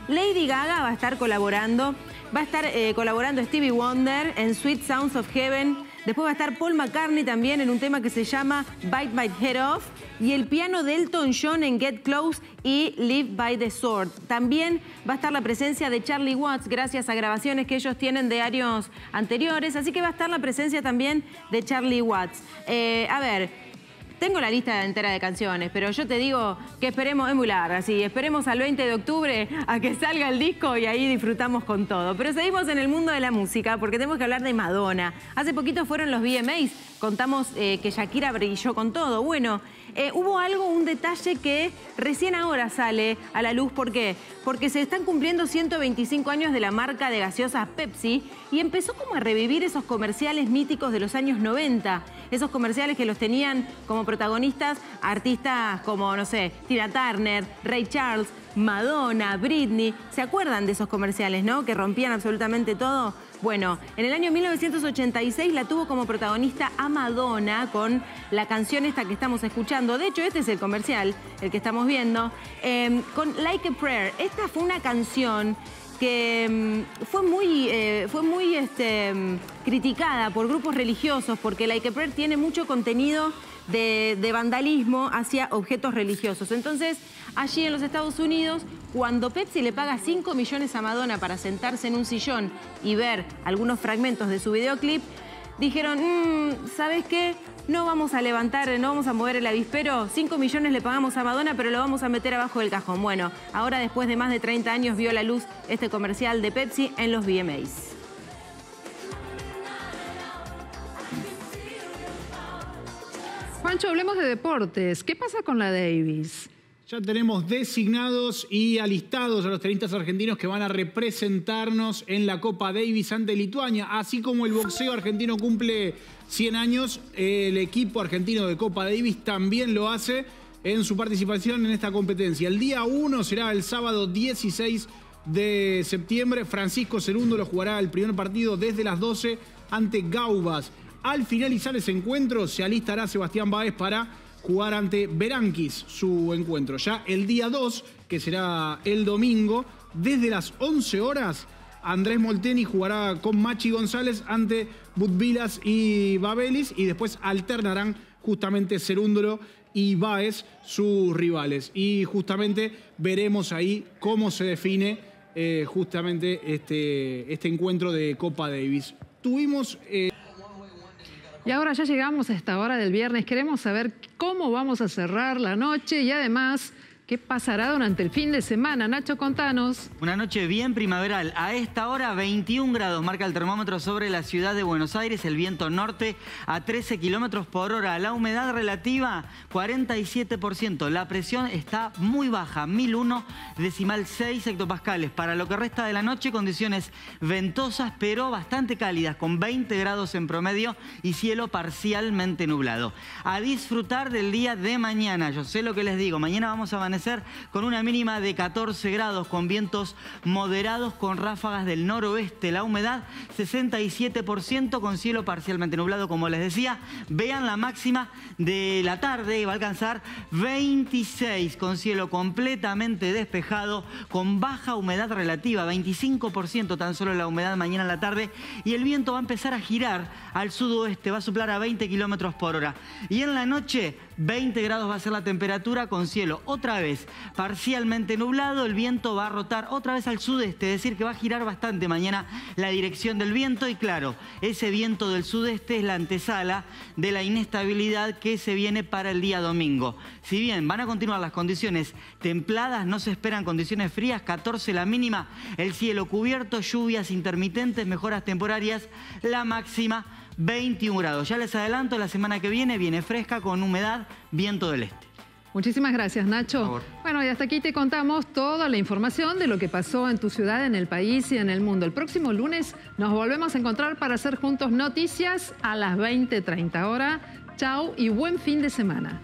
Lady Gaga va a estar colaborando, Stevie Wonder en Sweet Sounds of Heaven. Después va a estar Paul McCartney también en un tema que se llama Bite My Head Off. Y el piano de Elton John en Get Close y Live by the Sword. También va a estar la presencia de Charlie Watts, gracias a grabaciones que ellos tienen de años anteriores. Así que va a estar la presencia también de Charlie Watts. A ver, tengo la lista entera de canciones, pero yo te digo que esperemos, es muy larga, sí, esperemos al 20 de octubre a que salga el disco y ahí disfrutamos con todo. Pero seguimos en el mundo de la música porque tenemos que hablar de Madonna. Hace poquito fueron los VMAs, contamos que Shakira brilló con todo. Bueno, hubo un detalle que recién ahora sale a la luz. ¿Por qué? Porque se están cumpliendo 125 años de la marca de gaseosas Pepsi y empezó como a revivir esos comerciales míticos de los años 90. Esos comerciales que los tenían como protagonistas artistas como, no sé, Tina Turner, Ray Charles, Madonna, Britney. ¿Se acuerdan de esos comerciales, no? Que rompían absolutamente todo. Bueno, en el año 1986 la tuvo como protagonista a Madonna con la canción esta que estamos escuchando. De hecho, este es el comercial, el que estamos viendo, con Like a Prayer. Esta fue una canción que fue muy criticada por grupos religiosos porque Like a Prayer tiene mucho contenido de vandalismo hacia objetos religiosos. Entonces, allí en los Estados Unidos, cuando Pepsi le paga 5 millones a Madonna para sentarse en un sillón y ver algunos fragmentos de su videoclip, dijeron, ¿sabes qué? No vamos a levantar, no vamos a mover el avispero, 5 millones le pagamos a Madonna, pero lo vamos a meter abajo del cajón. Bueno, ahora después de más de 30 años vio la luz este comercial de Pepsi en los VMAs. Juancho, hablemos de deportes. ¿Qué pasa con la Davis? Ya tenemos designados y alistados a los tenistas argentinos que van a representarnos en la Copa Davis ante Lituania. Así como el boxeo argentino cumple 100 años, el equipo argentino de Copa Davis también lo hace en su participación en esta competencia. El día 1 será el sábado 16 de septiembre. Francisco Cerúndolo jugará el primer partido desde las 12 ante Gaubas. Al finalizar ese encuentro se alistará Sebastián Báez para jugar ante Berankis su encuentro. Ya el día 2, que será el domingo, desde las 11 horas, Andrés Molteni jugará con Machi González ante Butvilas y Babelis y después alternarán justamente Cerúndolo y Báez sus rivales. Y justamente veremos ahí cómo se define justamente este encuentro de Copa Davis. Tuvimos... Y ahora ya llegamos a esta hora del viernes. Queremos saber cómo vamos a cerrar la noche y además qué pasará durante el fin de semana. Nacho, contanos. Una noche bien primaveral. A esta hora 21 grados marca el termómetro sobre la ciudad de Buenos Aires. El viento norte a 13 kilómetros por hora. La humedad relativa 47%. La presión está muy baja, 1001,6 hectopascales. Para lo que resta de la noche, condiciones ventosas pero bastante cálidas, con 20 grados en promedio y cielo parcialmente nublado. A disfrutar del día de mañana. Yo sé lo que les digo. Mañana vamos a amanecer con una mínima de 14 grados, con vientos moderados, con ráfagas del noroeste. La humedad 67%, con cielo parcialmente nublado, como les decía. Vean la máxima de la tarde, va a alcanzar 26, con cielo completamente despejado, con baja humedad relativa, 25% tan solo la humedad mañana en la tarde, y el viento va a empezar a girar al sudoeste, va a soplar a 20 kilómetros por hora. Y en la noche, 20 grados va a ser la temperatura con cielo otra vez parcialmente nublado. El viento va a rotar otra vez al sudeste, es decir que va a girar bastante mañana la dirección del viento. Y claro, ese viento del sudeste es la antesala de la inestabilidad que se viene para el día domingo. Si bien van a continuar las condiciones templadas, no se esperan condiciones frías, 14 la mínima, el cielo cubierto, lluvias intermitentes, mejoras temporarias, la máxima 21 grados. Ya les adelanto, la semana que viene fresca con humedad, viento del este. Muchísimas gracias, Nacho. Bueno, y hasta aquí te contamos toda la información de lo que pasó en tu ciudad, en el país y en el mundo. El próximo lunes nos volvemos a encontrar para hacer juntos noticias a las 20:30 horas. Chau y buen fin de semana.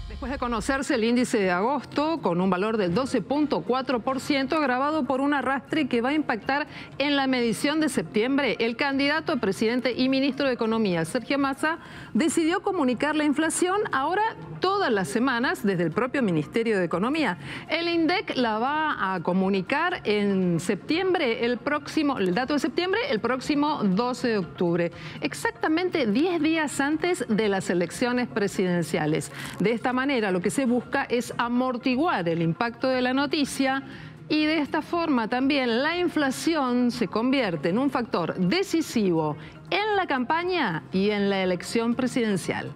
Después de conocerse el índice de agosto con un valor del 12.4%, agravado por un arrastre que va a impactar en la medición de septiembre, el candidato a presidente y ministro de Economía, Sergio Massa, decidió comunicar la inflación ahora todas las semanas desde el propio Ministerio de Economía. El INDEC la va a comunicar en septiembre, el dato de septiembre, el próximo 12 de octubre, exactamente 10 días antes de las elecciones presidenciales. De esta manera, lo que se busca es amortiguar el impacto de la noticia y de esta forma también la inflación se convierte en un factor decisivo en la campaña y en la elección presidencial.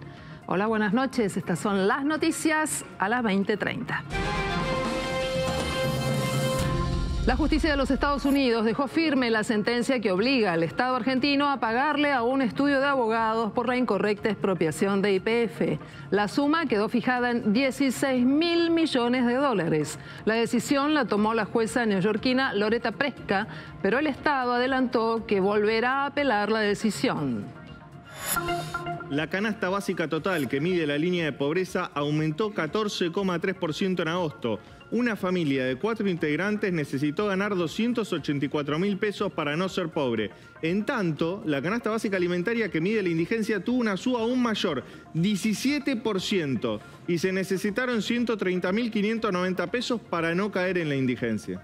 Hola, buenas noches. Estas son las noticias a las 20:30. La justicia de los Estados Unidos dejó firme la sentencia que obliga al Estado argentino a pagarle a un estudio de abogados por la incorrecta expropiación de YPF. La suma quedó fijada en $16.000 millones. La decisión la tomó la jueza neoyorquina Loretta Preska, pero el Estado adelantó que volverá a apelar la decisión. La canasta básica total que mide la línea de pobreza aumentó 14,3% en agosto. Una familia de 4 integrantes necesitó ganar 284.000 pesos para no ser pobre. En tanto, la canasta básica alimentaria que mide la indigencia tuvo una suba aún mayor, 17%, y se necesitaron 130.590 pesos para no caer en la indigencia.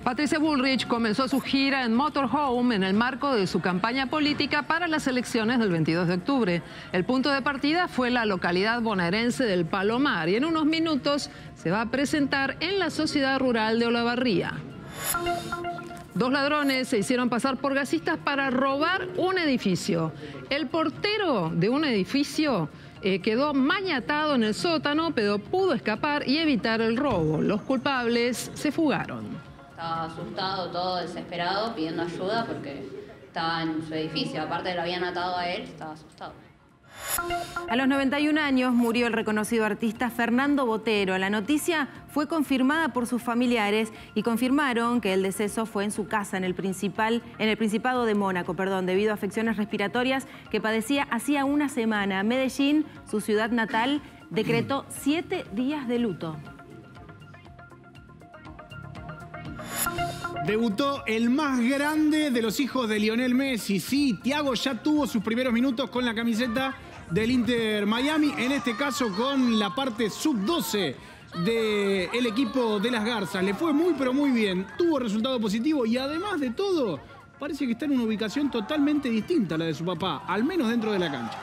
Patricia Bullrich comenzó su gira en Motorhome en el marco de su campaña política para las elecciones del 22 de octubre. El punto de partida fue la localidad bonaerense del Palomar y en unos minutos se va a presentar en la sociedad rural de Olavarría. 2 ladrones se hicieron pasar por gasistas para robar un edificio. El portero de un edificio quedó maniatado en el sótano, pero pudo escapar y evitar el robo. Los culpables se fugaron. Estaba asustado, todo desesperado, pidiendo ayuda porque estaba en su edificio. Aparte lo habían atado a él, estaba asustado. A los 91 años murió el reconocido artista Fernando Botero. La noticia fue confirmada por sus familiares y confirmaron que el deceso fue en su casa, en el Principado de Mónaco, debido a afecciones respiratorias que padecía hacía una semana. Medellín, su ciudad natal, decretó 7 días de luto. Debutó el más grande de los hijos de Lionel Messi. Sí, Thiago ya tuvo sus primeros minutos con la camiseta del Inter Miami, en este caso con la parte sub-12 del equipo de las Garzas. Le fue muy pero muy bien, tuvo resultado positivo y además de todo, parece que está en una ubicación totalmente distinta a la de su papá, al menos dentro de la cancha.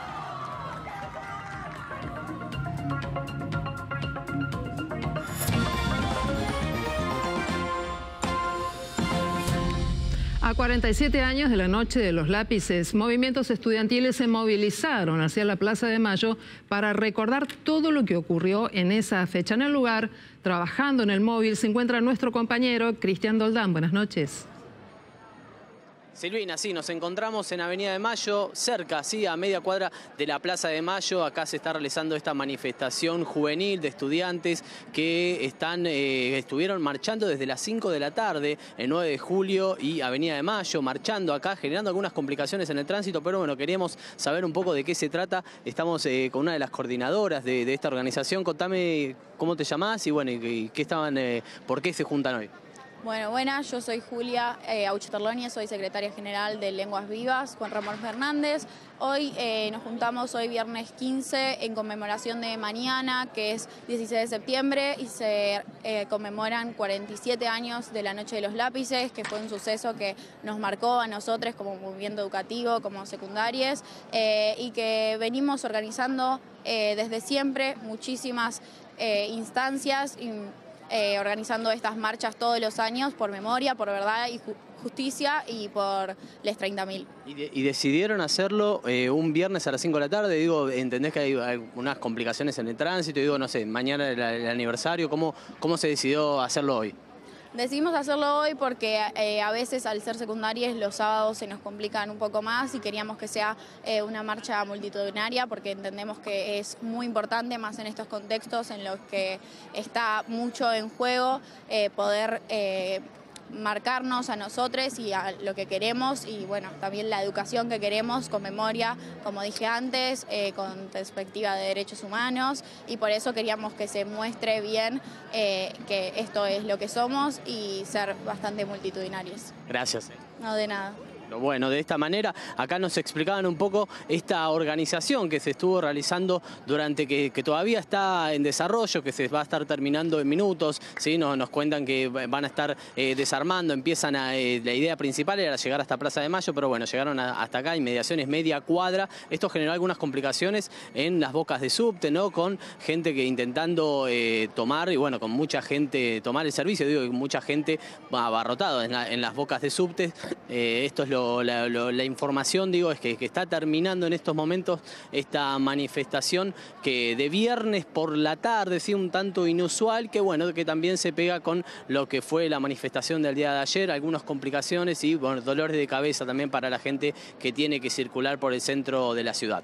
A 47 años de la noche de los lápices, movimientos estudiantiles se movilizaron hacia la Plaza de Mayo para recordar todo lo que ocurrió en esa fecha. En el lugar, trabajando en el móvil, se encuentra nuestro compañero Cristian Doldán. Buenas noches. Silvina, sí, nos encontramos en Avenida de Mayo, cerca, sí, a media cuadra de la Plaza de Mayo. Acá se está realizando esta manifestación juvenil de estudiantes que estuvieron marchando desde las 5 de la tarde, el 9 de julio y Avenida de Mayo, marchando acá, generando algunas complicaciones en el tránsito, pero bueno, queríamos saber un poco de qué se trata. Estamos con una de las coordinadoras de esta organización. Contame cómo te llamás y bueno, por qué se juntan hoy. Bueno, buenas, yo soy Julia Aucheterloni, soy secretaria general de Lenguas Vivas, Juan Ramón Fernández. Hoy nos juntamos, hoy viernes 15, en conmemoración de mañana, que es 16 de septiembre, y se conmemoran 47 años de la Noche de los Lápices, que fue un suceso que nos marcó a nosotros como movimiento educativo, como secundarias, y que venimos organizando desde siempre muchísimas instancias y organizando estas marchas todos los años por memoria, por verdad y justicia y por les 30.000. ¿Y decidieron hacerlo un viernes a las 5 de la tarde? Digo, ¿entendés que hay algunas complicaciones en el tránsito? Digo, no sé, mañana el aniversario, ¿cómo se decidió hacerlo hoy? Decidimos hacerlo hoy porque a veces al ser secundarias los sábados se nos complican un poco más y queríamos que sea una marcha multitudinaria porque entendemos que es muy importante, más en estos contextos en los que está mucho en juego, poder marcarnos a nosotros y a lo que queremos y bueno, también la educación que queremos con memoria, como dije antes, con perspectiva de derechos humanos y por eso queríamos que se muestre bien que esto es lo que somos y ser bastante multitudinarios. Gracias. No, de nada. Bueno, de esta manera, acá nos explicaban un poco esta organización que se estuvo realizando durante que todavía está en desarrollo, que se va a estar terminando en minutos, ¿sí? Nos cuentan que van a estar desarmando, empiezan la idea principal era llegar hasta Plaza de Mayo, pero bueno, llegaron hasta acá, inmediaciones media cuadra. Esto generó algunas complicaciones en las bocas de subte, ¿no? Con gente que intentando tomar, y bueno, con mucha gente tomar el servicio, digo, mucha gente abarrotado en las bocas de subte. Esto es la información, digo, es que está terminando en estos momentos esta manifestación que de viernes por la tarde, sí, un tanto inusual, que bueno, que también se pega con lo que fue la manifestación del día de ayer, algunas complicaciones y bueno, dolores de cabeza también para la gente que tiene que circular por el centro de la ciudad.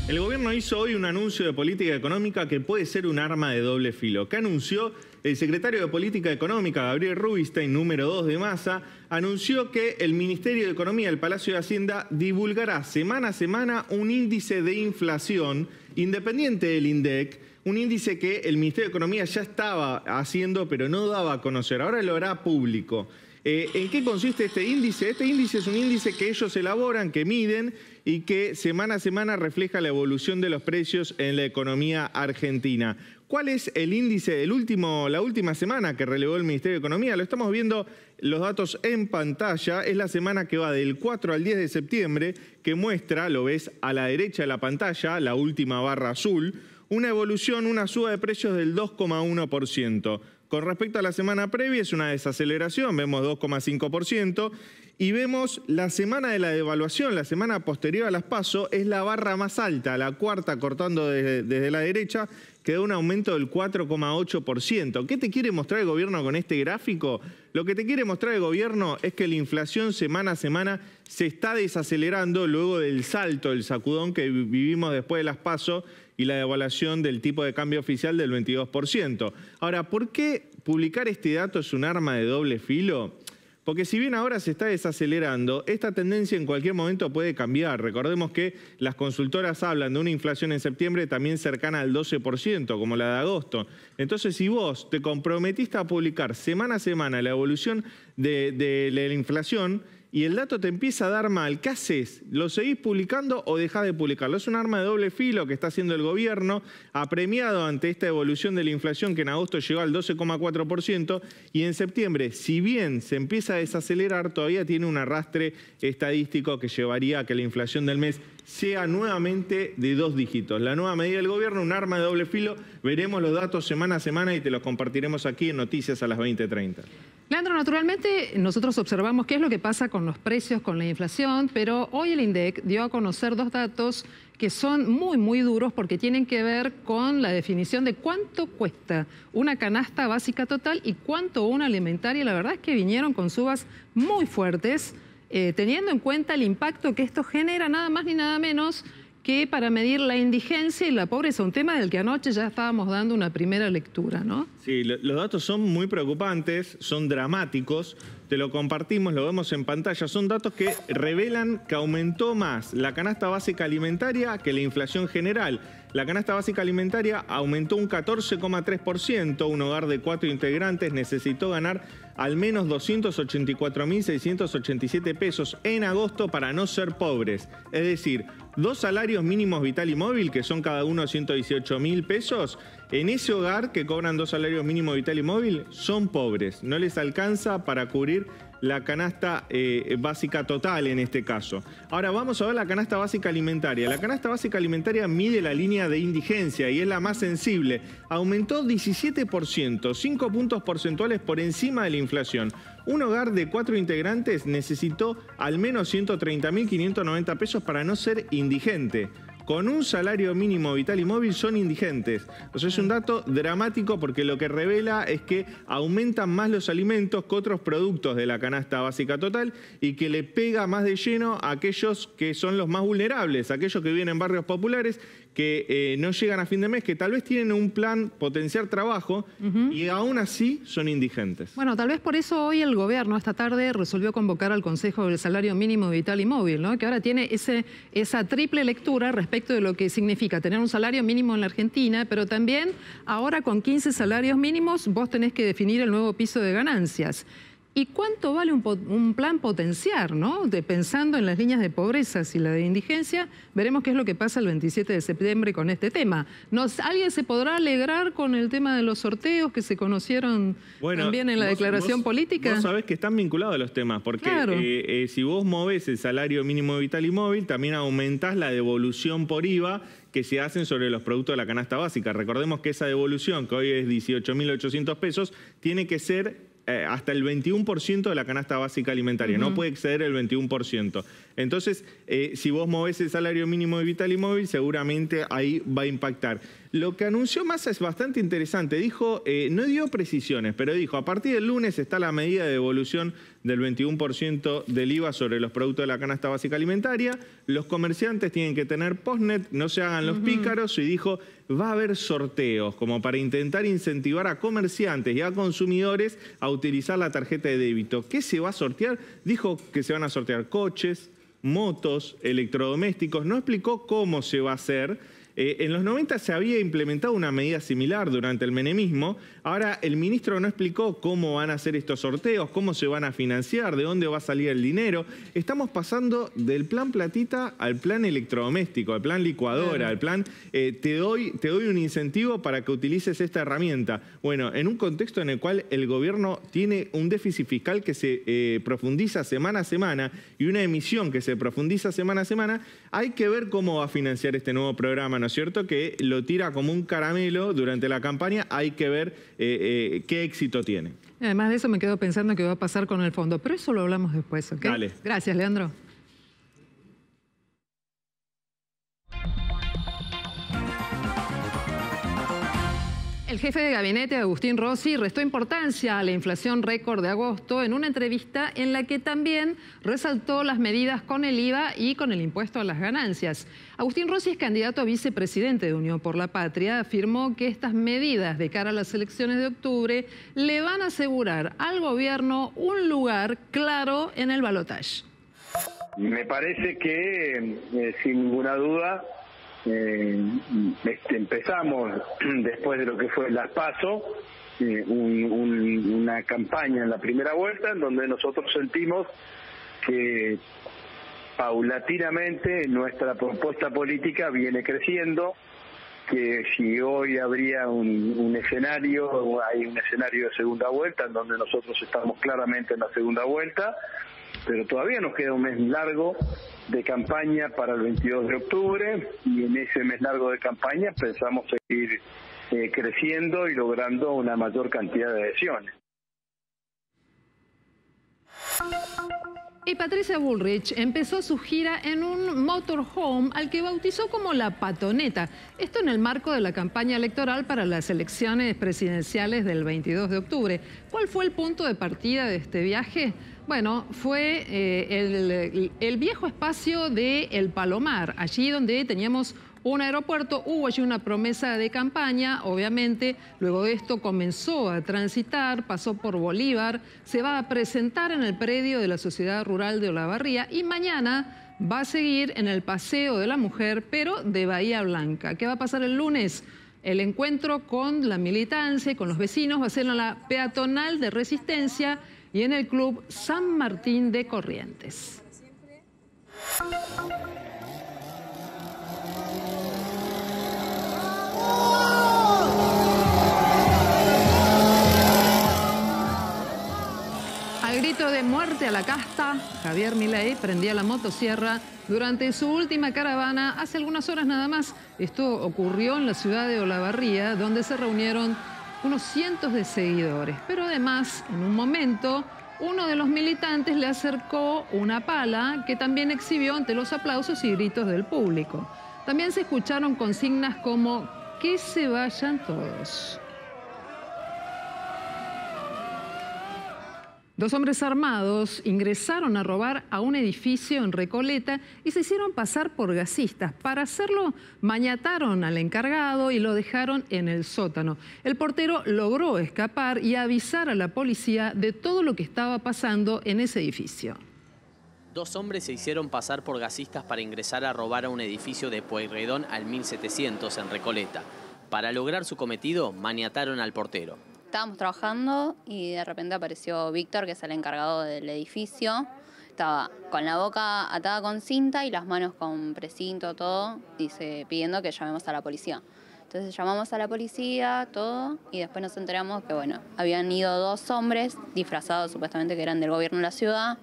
El gobierno hizo hoy un anuncio de política económica que puede ser un arma de doble filo. ¿Qué anunció? El secretario de Política Económica, Gabriel Rubinstein, número 2 de Massa, anunció que el Ministerio de Economía, el Palacio de Hacienda, divulgará semana a semana un índice de inflación independiente del INDEC, un índice que el Ministerio de Economía ya estaba haciendo, pero no daba a conocer. Ahora lo hará público. ¿En qué consiste este índice? Este índice es un índice que ellos elaboran, que miden y que semana a semana refleja la evolución de los precios en la economía argentina. ¿Cuál es el índice la última semana que relevó el Ministerio de Economía? Lo estamos viendo los datos en pantalla. Es la semana que va del 4 al 10 de septiembre, que muestra, lo ves a la derecha de la pantalla, la última barra azul, una evolución, una suba de precios del 2,1%. Con respecto a la semana previa es una desaceleración, vemos 2,5%, y vemos la semana de la devaluación, la semana posterior a las PASO, es la barra más alta, la cuarta cortando desde la derecha, que da un aumento del 4,8%. ¿Qué te quiere mostrar el gobierno con este gráfico? Lo que te quiere mostrar el gobierno es que la inflación semana a semana se está desacelerando luego del salto, el sacudón que vivimos después de las PASO y la devaluación del tipo de cambio oficial del 22%. Ahora, ¿por qué publicar este dato es un arma de doble filo? Porque si bien ahora se está desacelerando, esta tendencia en cualquier momento puede cambiar. Recordemos que las consultoras hablan de una inflación en septiembre también cercana al 12%, como la de agosto. Entonces, si vos te comprometiste a publicar semana a semana la evolución de la inflación y el dato te empieza a dar mal, ¿qué haces? ¿Lo seguís publicando o dejás de publicarlo? Es un arma de doble filo que está haciendo el gobierno, apremiado ante esta evolución de la inflación que en agosto llegó al 12,4% y en septiembre, si bien se empieza a desacelerar, todavía tiene un arrastre estadístico que llevaría a que la inflación del mes sea nuevamente de 2 dígitos. La nueva medida del gobierno, un arma de doble filo. Veremos los datos semana a semana y te los compartiremos aquí en Noticias a las 20:30. Leandro, naturalmente nosotros observamos qué es lo que pasa con los precios, con la inflación, pero hoy el INDEC dio a conocer 2 datos que son muy duros porque tienen que ver con la definición de cuánto cuesta una canasta básica total y cuánto una alimentaria. La verdad es que vinieron con subas muy fuertes, teniendo en cuenta el impacto que esto genera nada más ni nada menos que para medir la indigencia y la pobreza, un tema del que anoche ya estábamos dando una primera lectura, ¿no? Sí, los datos son muy preocupantes, son dramáticos, te lo compartimos, lo vemos en pantalla, son datos que revelan que aumentó más la canasta básica alimentaria que la inflación general. La canasta básica alimentaria aumentó un 14,3%, un hogar de 4 integrantes necesitó ganar al menos 284.687 pesos en agosto para no ser pobres, es decir, 2 salarios mínimos vital y móvil, que son cada uno 118.000 pesos, en ese hogar que cobran 2 salarios mínimos vital y móvil, son pobres. No les alcanza para cubrir la canasta básica total en este caso. Ahora vamos a ver la canasta básica alimentaria. La canasta básica alimentaria mide la línea de indigencia y es la más sensible. Aumentó 17%, 5 puntos porcentuales por encima de la inflación. Un hogar de 4 integrantes necesitó al menos 130.590 pesos para no ser indigente. Con un salario mínimo vital y móvil son indigentes. O sea, es un dato dramático porque lo que revela es que aumentan más los alimentos que otros productos de la canasta básica total y que le pega más de lleno a aquellos que son los más vulnerables, aquellos que viven en barrios populares, que no llegan a fin de mes, que tal vez tienen un plan potenciar trabajo y aún así son indigentes. Bueno, tal vez por eso hoy el gobierno esta tarde resolvió convocar al Consejo del Salario Mínimo Vital y Móvil, ¿no? Que ahora tiene esa triple lectura respecto de lo que significa tener un salario mínimo en la Argentina, pero también ahora con 15 salarios mínimos vos tenés que definir el nuevo piso de ganancias. ¿Y cuánto vale un plan potenciar, ¿no? Pensando en las líneas de pobreza y la de indigencia, veremos qué es lo que pasa el 27 de septiembre con este tema. ¿Alguien se podrá alegrar con el tema de los sorteos que se conocieron también en la declaración política? Vos sabés que están vinculados los temas, porque claro. Si vos movés el salario mínimo vital y móvil, también aumentás la devolución por IVA que se hacen sobre los productos de la canasta básica. Recordemos que esa devolución, que hoy es 18.800 pesos, tiene que ser hasta el 21% de la canasta básica alimentaria, no puede exceder el 21%. Entonces, si vos movés el salario mínimo de vital y móvil, seguramente ahí va a impactar. Lo que anunció Massa es bastante interesante. Dijo, no dio precisiones, pero dijo, a partir del lunes está la medida de devolución del 21% del IVA sobre los productos de la canasta básica alimentaria. Los comerciantes tienen que tener postnet, no se hagan los pícaros, y dijo, va a haber sorteos como para intentar incentivar a comerciantes y a consumidores a utilizar la tarjeta de débito. ¿Qué se va a sortear? Dijo que se van a sortear coches, motos, electrodomésticos. No explicó cómo se va a hacer. En los 90 se había implementado una medida similar durante el menemismo. Ahora el ministro no explicó cómo van a hacer estos sorteos, cómo se van a financiar, de dónde va a salir el dinero. Estamos pasando del plan platita al plan electrodoméstico, al plan licuadora, al plan te doy un incentivo para que utilices esta herramienta. Bueno, en un contexto en el cual el gobierno tiene un déficit fiscal que se profundiza semana a semana y una emisión que se profundiza semana a semana, hay que ver cómo va a financiar este nuevo programa, ¿no es cierto? Que lo tira como un caramelo durante la campaña, hay que ver qué éxito tiene. Además de eso me quedo pensando qué va a pasar con el fondo, pero eso lo hablamos después, ¿ok? Dale. Gracias, Leandro. El jefe de gabinete, Agustín Rossi, restó importancia a la inflación récord de agosto en una entrevista en la que también resaltó las medidas con el IVA y con el impuesto a las ganancias. Agustín Rossi es candidato a vicepresidente de Unión por la Patria. Afirmó que estas medidas de cara a las elecciones de octubre le van a asegurar al gobierno un lugar claro en el balotaje. Me parece que, sin ninguna duda, empezamos después de lo que fue las PASO, una campaña en la primera vuelta en donde nosotros sentimos que paulatinamente nuestra propuesta política viene creciendo, que si hoy habría un escenario, hay un escenario de segunda vuelta en donde nosotros estamos claramente en la segunda vuelta, Pero todavía nos queda un mes largo de campaña para el 22 de octubre y en ese mes largo de campaña pensamos seguir creciendo y logrando una mayor cantidad de adhesiones. Y Patricia Bullrich empezó su gira en un motorhome al que bautizó como La Patoneta. Esto en el marco de la campaña electoral para las elecciones presidenciales del 22 de octubre. ¿Cuál fue el punto de partida de este viaje? Bueno, fue el viejo espacio de El Palomar, allí donde teníamos un aeropuerto. Hubo allí una promesa de campaña, obviamente. Luego de esto comenzó a transitar, pasó por Bolívar, se va a presentar en el predio de la Sociedad Rural de Olavarría y mañana va a seguir en el Paseo de la Mujer, pero de Bahía Blanca. ¿Qué va a pasar el lunes? El encuentro con la militancia y con los vecinos va a ser en la Peatonal de Resistencia y en el Club San Martín de Corrientes. Al grito de muerte a la casta, Javier Milei prendía la motosierra durante su última caravana hace algunas horas nada más. Esto ocurrió en la ciudad de Olavarría, donde se reunieron unos cientos de seguidores. Pero además, en un momento, uno de los militantes le acercó una pala que también exhibió ante los aplausos y gritos del público. También se escucharon consignas como "que se vayan todos". Dos hombres armados ingresaron a robar a un edificio en Recoleta y se hicieron pasar por gasistas. Para hacerlo, maniataron al encargado y lo dejaron en el sótano. El portero logró escapar y avisar a la policía de todo lo que estaba pasando en ese edificio. Dos hombres se hicieron pasar por gasistas para ingresar a robar a un edificio de Pueyrredón al 1700 en Recoleta. Para lograr su cometido, maniataron al portero. Estábamos trabajando y de repente apareció Víctor, que es el encargado del edificio. Estaba con la boca atada con cinta y las manos con precinto, todo, pidiendo que llamemos a la policía. Entonces llamamos a la policía, todo, y después nos enteramos que, bueno, habían ido dos hombres disfrazados supuestamente que eran del gobierno de la ciudad.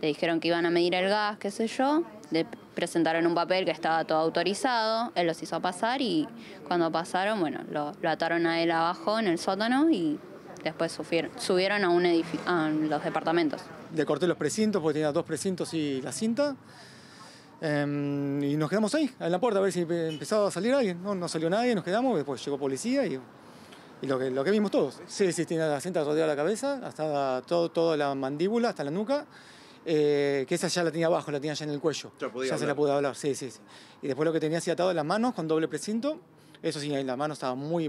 Le dijeron que iban a medir el gas, qué sé yo. Le presentaron un papel que estaba todo autorizado. Él los hizo pasar y cuando pasaron, bueno, lo ataron a él abajo en el sótano y después subieron a un edificio, a los departamentos. Le corté los precintos porque tenía dos precintos y la cinta. Y nos quedamos ahí, en la puerta, a ver si empezaba a salir alguien. No salió nadie, nos quedamos, después llegó policía y lo que vimos todos. Sí, tenía la cinta rodeada la cabeza, hasta toda la mandíbula, hasta la nuca. Que esa ya la tenía abajo, la tenía ya en el cuello. Ya se la pude hablar, sí. Y después lo que tenía así atado en las manos con doble precinto, eso sí, en la mano estaba muy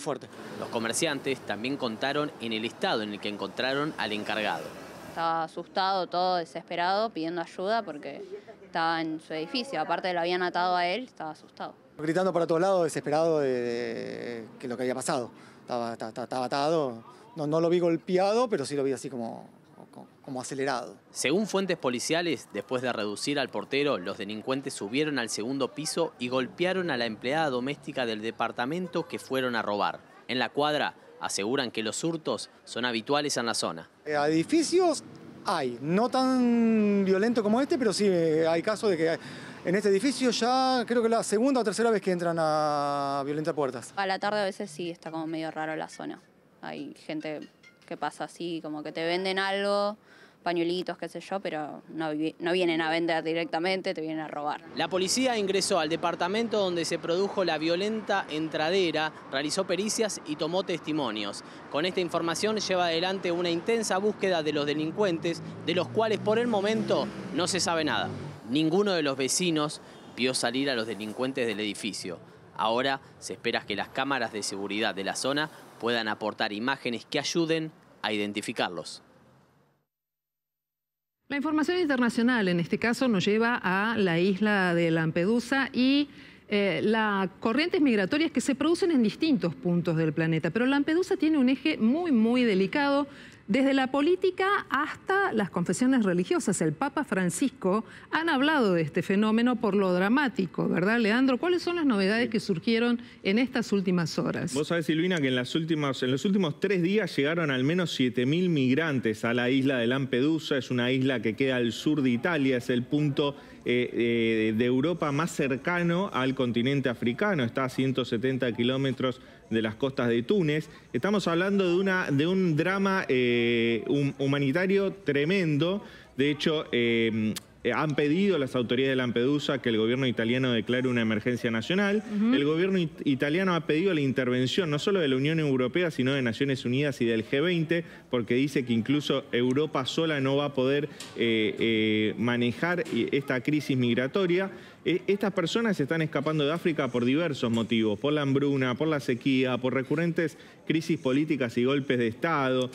fuerte. Los comerciantes también contaron en el estado en el que encontraron al encargado. Estaba asustado, todo desesperado, pidiendo ayuda porque estaba en su edificio. Aparte lo habían atado a él, estaba asustado. Gritando para todos lados, desesperado de que lo que había pasado. Estaba atado, no lo vi golpeado, pero sí lo vi así como acelerado. Según fuentes policiales, después de reducir al portero, los delincuentes subieron al segundo piso y golpearon a la empleada doméstica del departamento que fueron a robar. En la cuadra aseguran que los hurtos son habituales en la zona. Edificios hay, no tan violento como este, pero sí hay casos de que en este edificio ya creo que es la segunda o tercera vez que entran a violentar puertas. A la tarde a veces sí está como medio raro la zona. Hay gente que pasa así, como que te venden algo, pañuelitos, qué sé yo, pero no vienen a vender directamente, te vienen a robar. La policía ingresó al departamento donde se produjo la violenta entradera, realizó pericias y tomó testimonios. Con esta información lleva adelante una intensa búsqueda de los delincuentes, de los cuales por el momento no se sabe nada. Ninguno de los vecinos vio salir a los delincuentes del edificio. Ahora se espera que las cámaras de seguridad de la zona puedan aportar imágenes que ayuden a identificarlos. La información internacional en este caso nos lleva a la isla de Lampedusa y las corrientes migratorias que se producen en distintos puntos del planeta. Pero Lampedusa tiene un eje muy delicado. Desde la política hasta las confesiones religiosas, el Papa Francisco han hablado de este fenómeno por lo dramático, ¿verdad, Leandro? ¿Cuáles son las novedades que surgieron en estas últimas horas? Vos sabés, Silvina, que en los últimos 3 días llegaron al menos 7.000 migrantes a la isla de Lampedusa. Es una isla que queda al sur de Italia, es el punto de Europa más cercano al continente africano, está a 170 kilómetros de las costas de Túnez. Estamos hablando de un drama humanitario tremendo. De hecho, han pedido las autoridades de Lampedusa que el gobierno italiano declare una emergencia nacional. El gobierno italiano ha pedido la intervención no solo de la Unión Europea, sino de Naciones Unidas y del G20, porque dice que incluso Europa sola no va a poder manejar esta crisis migratoria. Estas personas se están escapando de África por diversos motivos, por la hambruna, por la sequía, por recurrentes crisis políticas y golpes de Estado.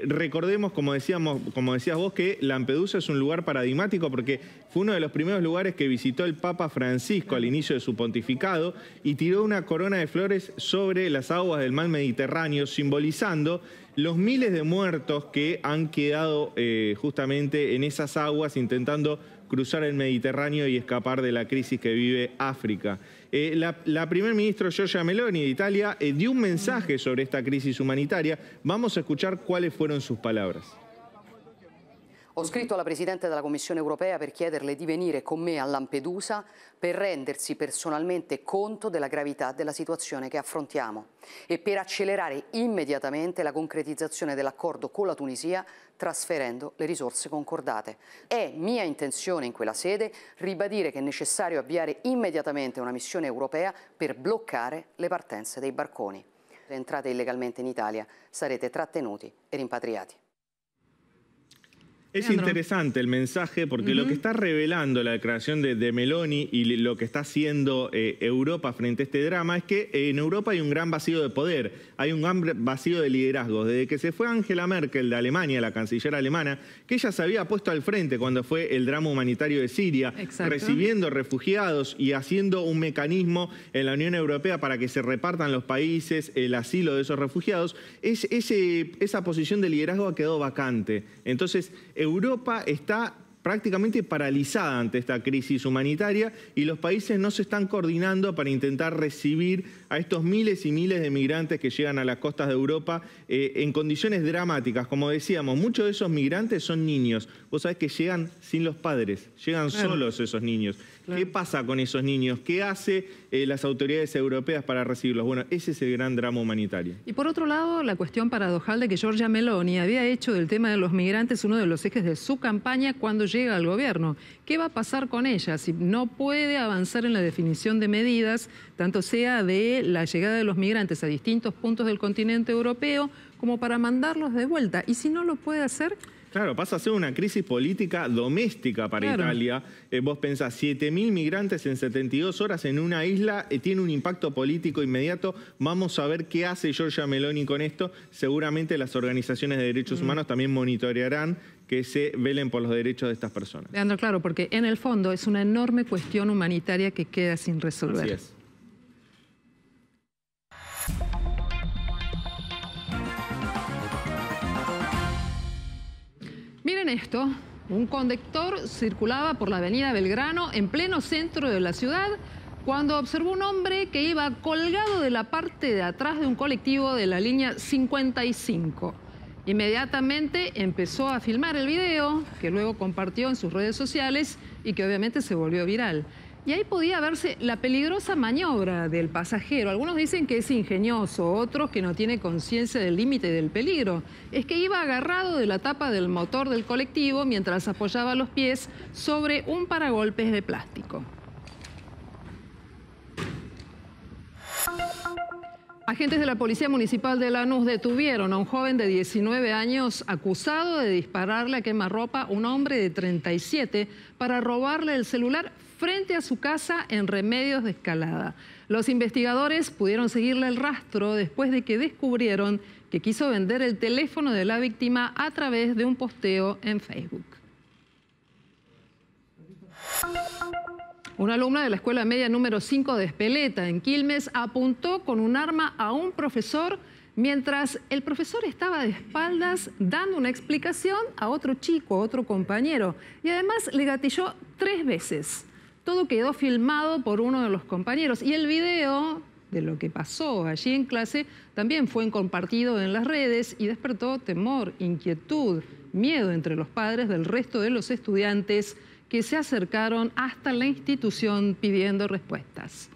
Recordemos, como decías vos, que Lampedusa es un lugar paradigmático porque fue uno de los primeros lugares que visitó el Papa Francisco al inicio de su pontificado y tiró una corona de flores sobre las aguas del mar Mediterráneo, simbolizando los miles de muertos que han quedado justamente en esas aguas intentando cruzar el Mediterráneo y escapar de la crisis que vive África. La primer ministra Giorgia Meloni de Italia dio un mensaje sobre esta crisis humanitaria. Vamos a escuchar cuáles fueron sus palabras. Ho scritto alla Presidente della Commissione Europea per chiederle di venire con me a Lampedusa per rendersi personalmente conto della gravità della situazione che affrontiamo e per accelerare immediatamente la concretizzazione dell'accordo con la Tunisia trasferendo le risorse concordate. È mia intenzione in quella sede ribadire che è necessario avviare immediatamente una missione europea per bloccare le partenze dei barconi. Se entrate illegalmente in Italia sarete trattenuti e rimpatriati. Es interesante el mensaje porque lo que está revelando la declaración de Meloni y lo que está haciendo Europa frente a este drama es que en Europa hay un gran vacío de poder, hay un gran vacío de liderazgo. Desde que se fue Angela Merkel de Alemania, la canciller alemana, que ella se había puesto al frente cuando fue el drama humanitario de Siria, recibiendo refugiados y haciendo un mecanismo en la Unión Europea para que se repartan los países el asilo de esos refugiados, esa posición de liderazgo ha quedado vacante. Entonces, Europa está prácticamente paralizada ante esta crisis humanitaria y los países no se están coordinando para intentar recibir a estos miles y miles de migrantes que llegan a las costas de Europa en condiciones dramáticas. Como decíamos, muchos de esos migrantes son niños. Vos sabés que llegan sin los padres, llegan solos esos niños. ¿Qué pasa con esos niños? ¿Qué hace las autoridades europeas para recibirlos? Bueno, ese es el gran drama humanitario. Y por otro lado, la cuestión paradojal de que Giorgia Meloni había hecho del tema de los migrantes uno de los ejes de su campaña cuando llega al gobierno. ¿Qué va a pasar con ella si no puede avanzar en la definición de medidas, tanto sea de la llegada de los migrantes a distintos puntos del continente europeo, como para mandarlos de vuelta? Y si no lo puede hacer... Claro, pasa a ser una crisis política doméstica para Italia. Vos pensás, 7.000 migrantes en 72 horas en una isla, tiene un impacto político inmediato. Vamos a ver qué hace Giorgia Meloni con esto. Seguramente las organizaciones de derechos humanos también monitorearán que se velen por los derechos de estas personas. Leandro, claro, porque en el fondo es una enorme cuestión humanitaria que queda sin resolver. Así es. Miren esto, un conductor circulaba por la avenida Belgrano en pleno centro de la ciudad cuando observó un hombre que iba colgado de la parte de atrás de un colectivo de la línea 55. Inmediatamente empezó a filmar el video, que luego compartió en sus redes sociales y que obviamente se volvió viral. Y ahí podía verse la peligrosa maniobra del pasajero. Algunos dicen que es ingenioso, otros que no tiene conciencia del límite del peligro. Es que iba agarrado de la tapa del motor del colectivo mientras apoyaba los pies sobre un paragolpes de plástico. Agentes de la Policía Municipal de Lanús detuvieron a un joven de 19 años acusado de dispararle a quemarropa a un hombre de 37 para robarle el celular frente a su casa en Remedios de Escalada. Los investigadores pudieron seguirle el rastro después de que descubrieron que quiso vender el teléfono de la víctima a través de un posteo en Facebook. Una alumna de la escuela media número 5 de Espeleta, en Quilmes, apuntó con un arma a un profesor mientras el profesor estaba de espaldas dando una explicación a otro chico, a otro compañero, y además le gatilló 3 veces. Todo quedó filmado por uno de los compañeros y el video de lo que pasó allí en clase también fue compartido en las redes y despertó temor, inquietud, miedo entre los padres del resto de los estudiantes que se acercaron hasta la institución pidiendo respuestas.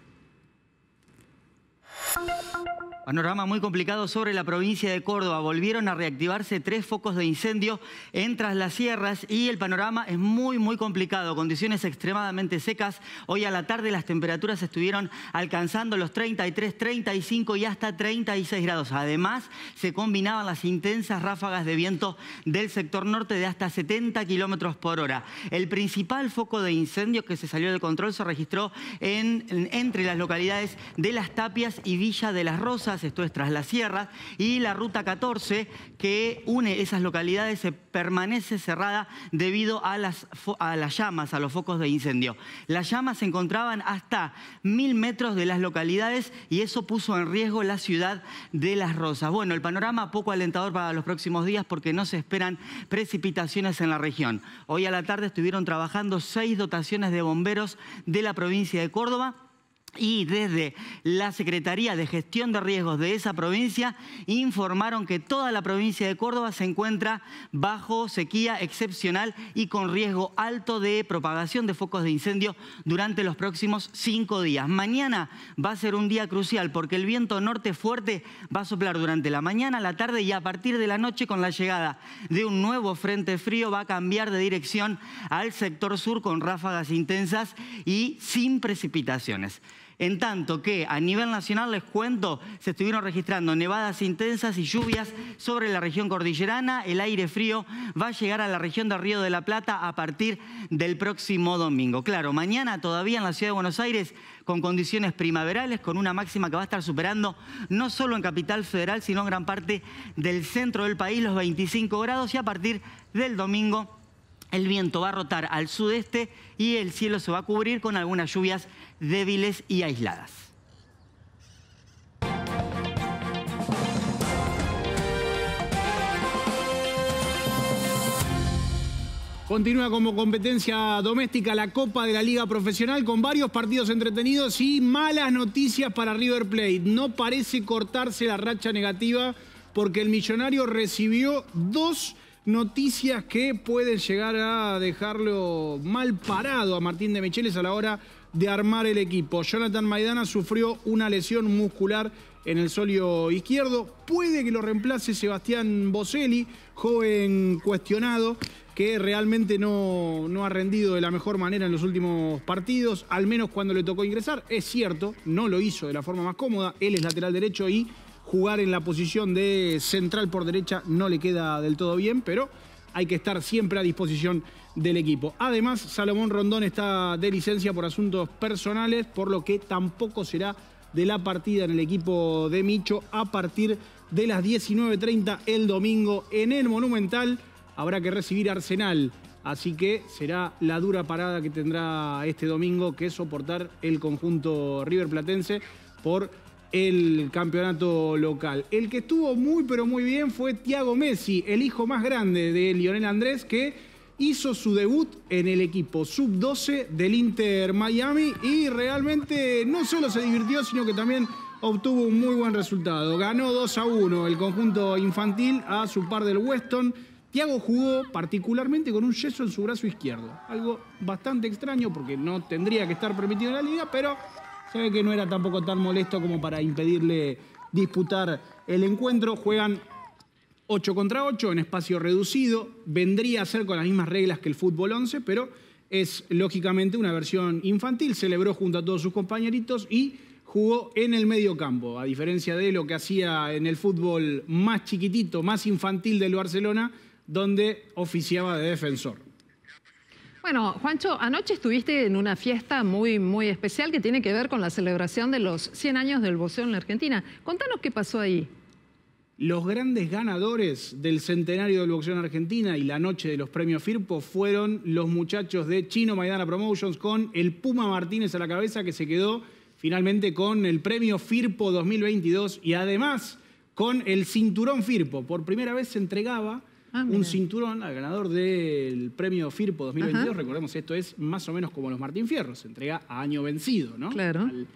Panorama muy complicado sobre la provincia de Córdoba. Volvieron a reactivarse 3 focos de incendio en Tras las Sierras y el panorama es muy complicado. Condiciones extremadamente secas. Hoy a la tarde las temperaturas estuvieron alcanzando los 33, 35 y hasta 36 grados. Además, se combinaban las intensas ráfagas de viento del sector norte de hasta 70 kilómetros por hora. El principal foco de incendio que se salió de control se registró entre las localidades de Las Tapias y Villa de las Rosas. Esto es Tras las Sierras, y la ruta 14 que une esas localidades se permanece cerrada debido a las llamas, a los focos de incendio. Las llamas se encontraban hasta 1000 metros de las localidades y eso puso en riesgo la ciudad de Las Rosas. Bueno, el panorama poco alentador para los próximos días porque no se esperan precipitaciones en la región. Hoy a la tarde estuvieron trabajando 6 dotaciones de bomberos de la provincia de Córdoba. Y desde la Secretaría de Gestión de Riesgos de esa provincia informaron que toda la provincia de Córdoba se encuentra bajo sequía excepcional y con riesgo alto de propagación de focos de incendio durante los próximos 5 días. Mañana va a ser un día crucial porque el viento norte fuerte va a soplar durante la mañana, la tarde y a partir de la noche con la llegada de un nuevo frente frío va a cambiar de dirección al sector sur con ráfagas intensas y sin precipitaciones. En tanto que a nivel nacional, les cuento, se estuvieron registrando nevadas intensas y lluvias sobre la región cordillerana. El aire frío va a llegar a la región del Río de la Plata a partir del próximo domingo. Claro, mañana todavía en la ciudad de Buenos Aires con condiciones primaverales, con una máxima que va a estar superando no solo en Capital Federal, sino en gran parte del centro del país los 25 grados y a partir del domingo el viento va a rotar al sudeste y el cielo se va a cubrir con algunas lluvias débiles y aisladas. Continúa como competencia doméstica la Copa de la Liga Profesional con varios partidos entretenidos y malas noticias para River Plate. No parece cortarse la racha negativa porque el millonario recibió 2 noticias que pueden llegar a dejarlo mal parado a Martín de Michelis a la hora de armar el equipo. Jonathan Maidana sufrió una lesión muscular en el sóleo izquierdo. Puede que lo reemplace Sebastián Boselli, joven cuestionado, que realmente no ha rendido de la mejor manera en los últimos partidos, al menos cuando le tocó ingresar. Es cierto, no lo hizo de la forma más cómoda. Él es lateral derecho y jugar en la posición de central por derecha no le queda del todo bien, pero hay que estar siempre a disposición del equipo. Además, Salomón Rondón está de licencia por asuntos personales, por lo que tampoco será de la partida en el equipo de Micho a partir de las 19:30 el domingo en el Monumental. Habrá que recibir Arsenal, así que será la dura parada que tendrá este domingo que soportar el conjunto riverplatense por el campeonato local. El que estuvo muy pero muy bien fue Thiago Messi, el hijo más grande de Lionel Andrés, que hizo su debut en el equipo sub-12 del Inter Miami y realmente no solo se divirtió, sino que también obtuvo un muy buen resultado. Ganó 2-1 el conjunto infantil a su par del Weston. Thiago jugó particularmente con un yeso en su brazo izquierdo, algo bastante extraño porque no tendría que estar permitido en la liga, pero se ve que no era tampoco tan molesto como para impedirle disputar el encuentro. Juegan 8 contra 8 en espacio reducido. Vendría a ser con las mismas reglas que el fútbol 11, pero es lógicamente una versión infantil. Celebró junto a todos sus compañeritos y jugó en el medio campo, a diferencia de lo que hacía en el fútbol más chiquitito, más infantil del Barcelona, donde oficiaba de defensor. Bueno, Juancho, anoche estuviste en una fiesta muy especial que tiene que ver con la celebración de los 100 años del boxeo en la Argentina. Contanos qué pasó ahí. Los grandes ganadores del centenario del boxeo en Argentina y la noche de los premios Firpo fueron los muchachos de Chino Maidana Promotions con el Puma Martínez a la cabeza, que se quedó finalmente con el premio Firpo 2022 y además con el cinturón Firpo. Por primera vez se entregaba un cinturón al ganador del premio Firpo 2022. Recordemos, esto es más o menos como los Martín Fierro, se entrega a año vencido, ¿no? Claro. Al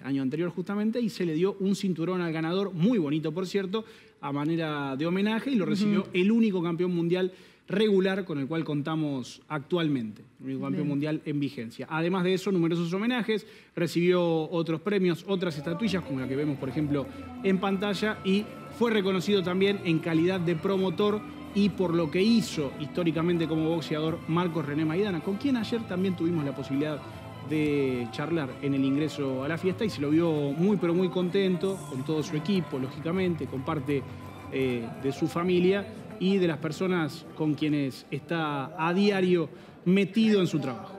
año anterior justamente, y se le dio un cinturón al ganador, muy bonito por cierto, a manera de homenaje, y lo recibió el único campeón mundial regular con el cual contamos actualmente, el único campeón mundial en vigencia. Además de eso, numerosos homenajes, recibió otros premios, otras estatuillas, como la que vemos, por ejemplo, en pantalla, y fue reconocido también en calidad de promotor y por lo que hizo históricamente como boxeador Marcos René Maidana, con quien ayer también tuvimos la posibilidad de charlar en el ingreso a la fiesta, y se lo vio muy pero muy contento con todo su equipo, lógicamente, con parte de su familia y de las personas con quienes está a diario metido en su trabajo.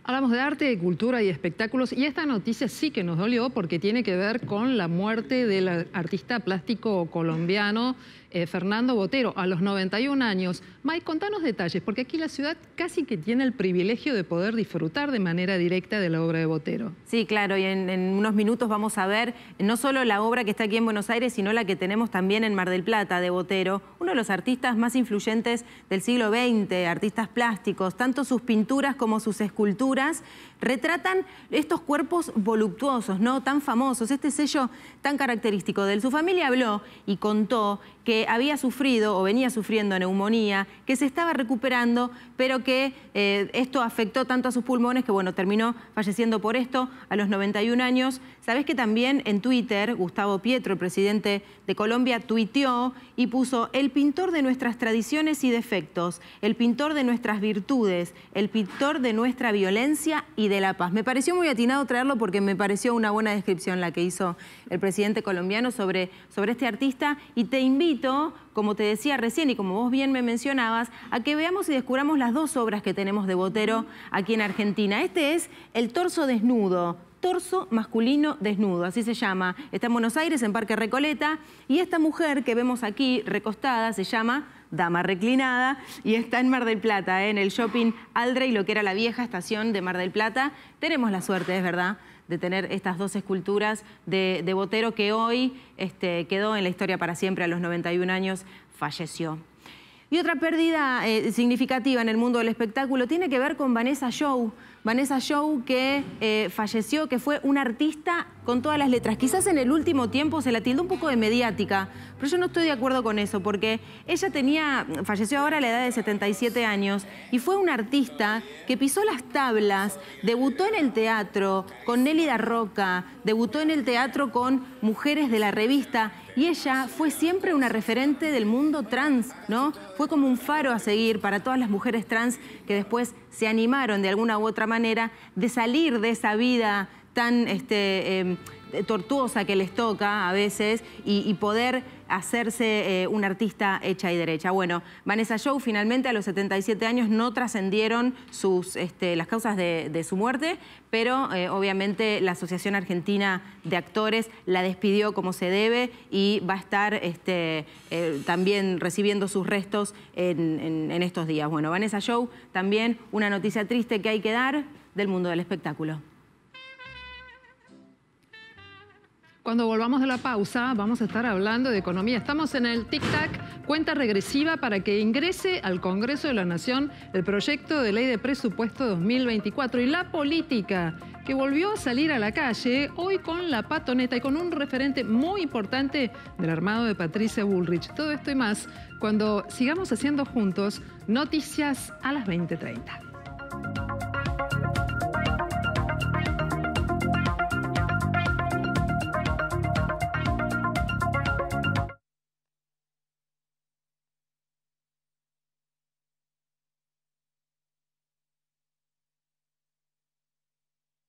Hablamos de arte, de cultura y espectáculos, y esta noticia sí que nos dolió porque tiene que ver con la muerte del artista plástico colombiano Fernando Botero, a los 91 años. Mike, contanos detalles, porque aquí la ciudad casi que tiene el privilegio de poder disfrutar de manera directa de la obra de Botero. Sí, claro, y en unos minutos vamos a ver no solo la obra que está aquí en Buenos Aires, sino la que tenemos también en Mar del Plata, de Botero, uno de los artistas más influyentes del siglo XX, artistas plásticos. Tanto sus pinturas como sus esculturas retratan estos cuerpos voluptuosos, ¿no? Tan famosos, este sello tan característico de él. Su familia habló y contó que había sufrido o venía sufriendo neumonía, que se estaba recuperando, pero que esto afectó tanto a sus pulmones que, bueno, terminó falleciendo por esto a los 91 años. Sabés que también en Twitter, Gustavo Petro, el presidente de Colombia, tuiteó y puso: el pintor de nuestras tradiciones y defectos, el pintor de nuestras virtudes, el pintor de nuestra violencia y de la paz. Me pareció muy atinado traerlo porque me pareció una buena descripción la que hizo el presidente colombiano sobre este artista, y te invito, como te decía recién y como vos bien me mencionabas, a que veamos y descubramos las dos obras que tenemos de Botero aquí en Argentina. Este es El torso desnudo, torso masculino desnudo, así se llama. Está en Buenos Aires, en Parque Recoleta, y esta mujer que vemos aquí recostada se llama Dama Reclinada, y está en Mar del Plata, en el shopping Aldrey, lo que era la vieja estación de Mar del Plata. Tenemos la suerte, es verdad, de tener estas dos esculturas de Botero, que hoy quedó en la historia para siempre. A los 91 años falleció. Y otra pérdida significativa en el mundo del espectáculo tiene que ver con Vanessa Shaw. Vanessa Shaw, que falleció, que fue una artista con todas las letras. Quizás en el último tiempo se la tildó un poco de mediática, pero yo no estoy de acuerdo con eso, porque ella falleció ahora a la edad de 77 años y fue una artista que pisó las tablas, debutó en el teatro con Nélida Roca, debutó en el teatro con mujeres de la revista, y ella fue siempre una referente del mundo trans, ¿no? Fue como un faro a seguir para todas las mujeres trans que después se animaron de alguna u otra manera de salir de esa vida tan tortuosa que les toca a veces y poder hacerse una artista hecha y derecha. Bueno, Vanessa Shaw finalmente a los 77 años no trascendieron las causas de su muerte, pero obviamente la Asociación Argentina de Actores la despidió como se debe y va a estar también recibiendo sus restos en estos días. Bueno, Vanessa Shaw, también una noticia triste que hay que dar del mundo del espectáculo. Cuando volvamos de la pausa, vamos a estar hablando de economía. Estamos en el tic-tac, cuenta regresiva para que ingrese al Congreso de la Nación el proyecto de ley de presupuesto 2024. Y la política, que volvió a salir a la calle, hoy con la patoneta y con un referente muy importante del armado de Patricia Bullrich. Todo esto y más cuando sigamos haciendo juntos Noticias a las 20:30.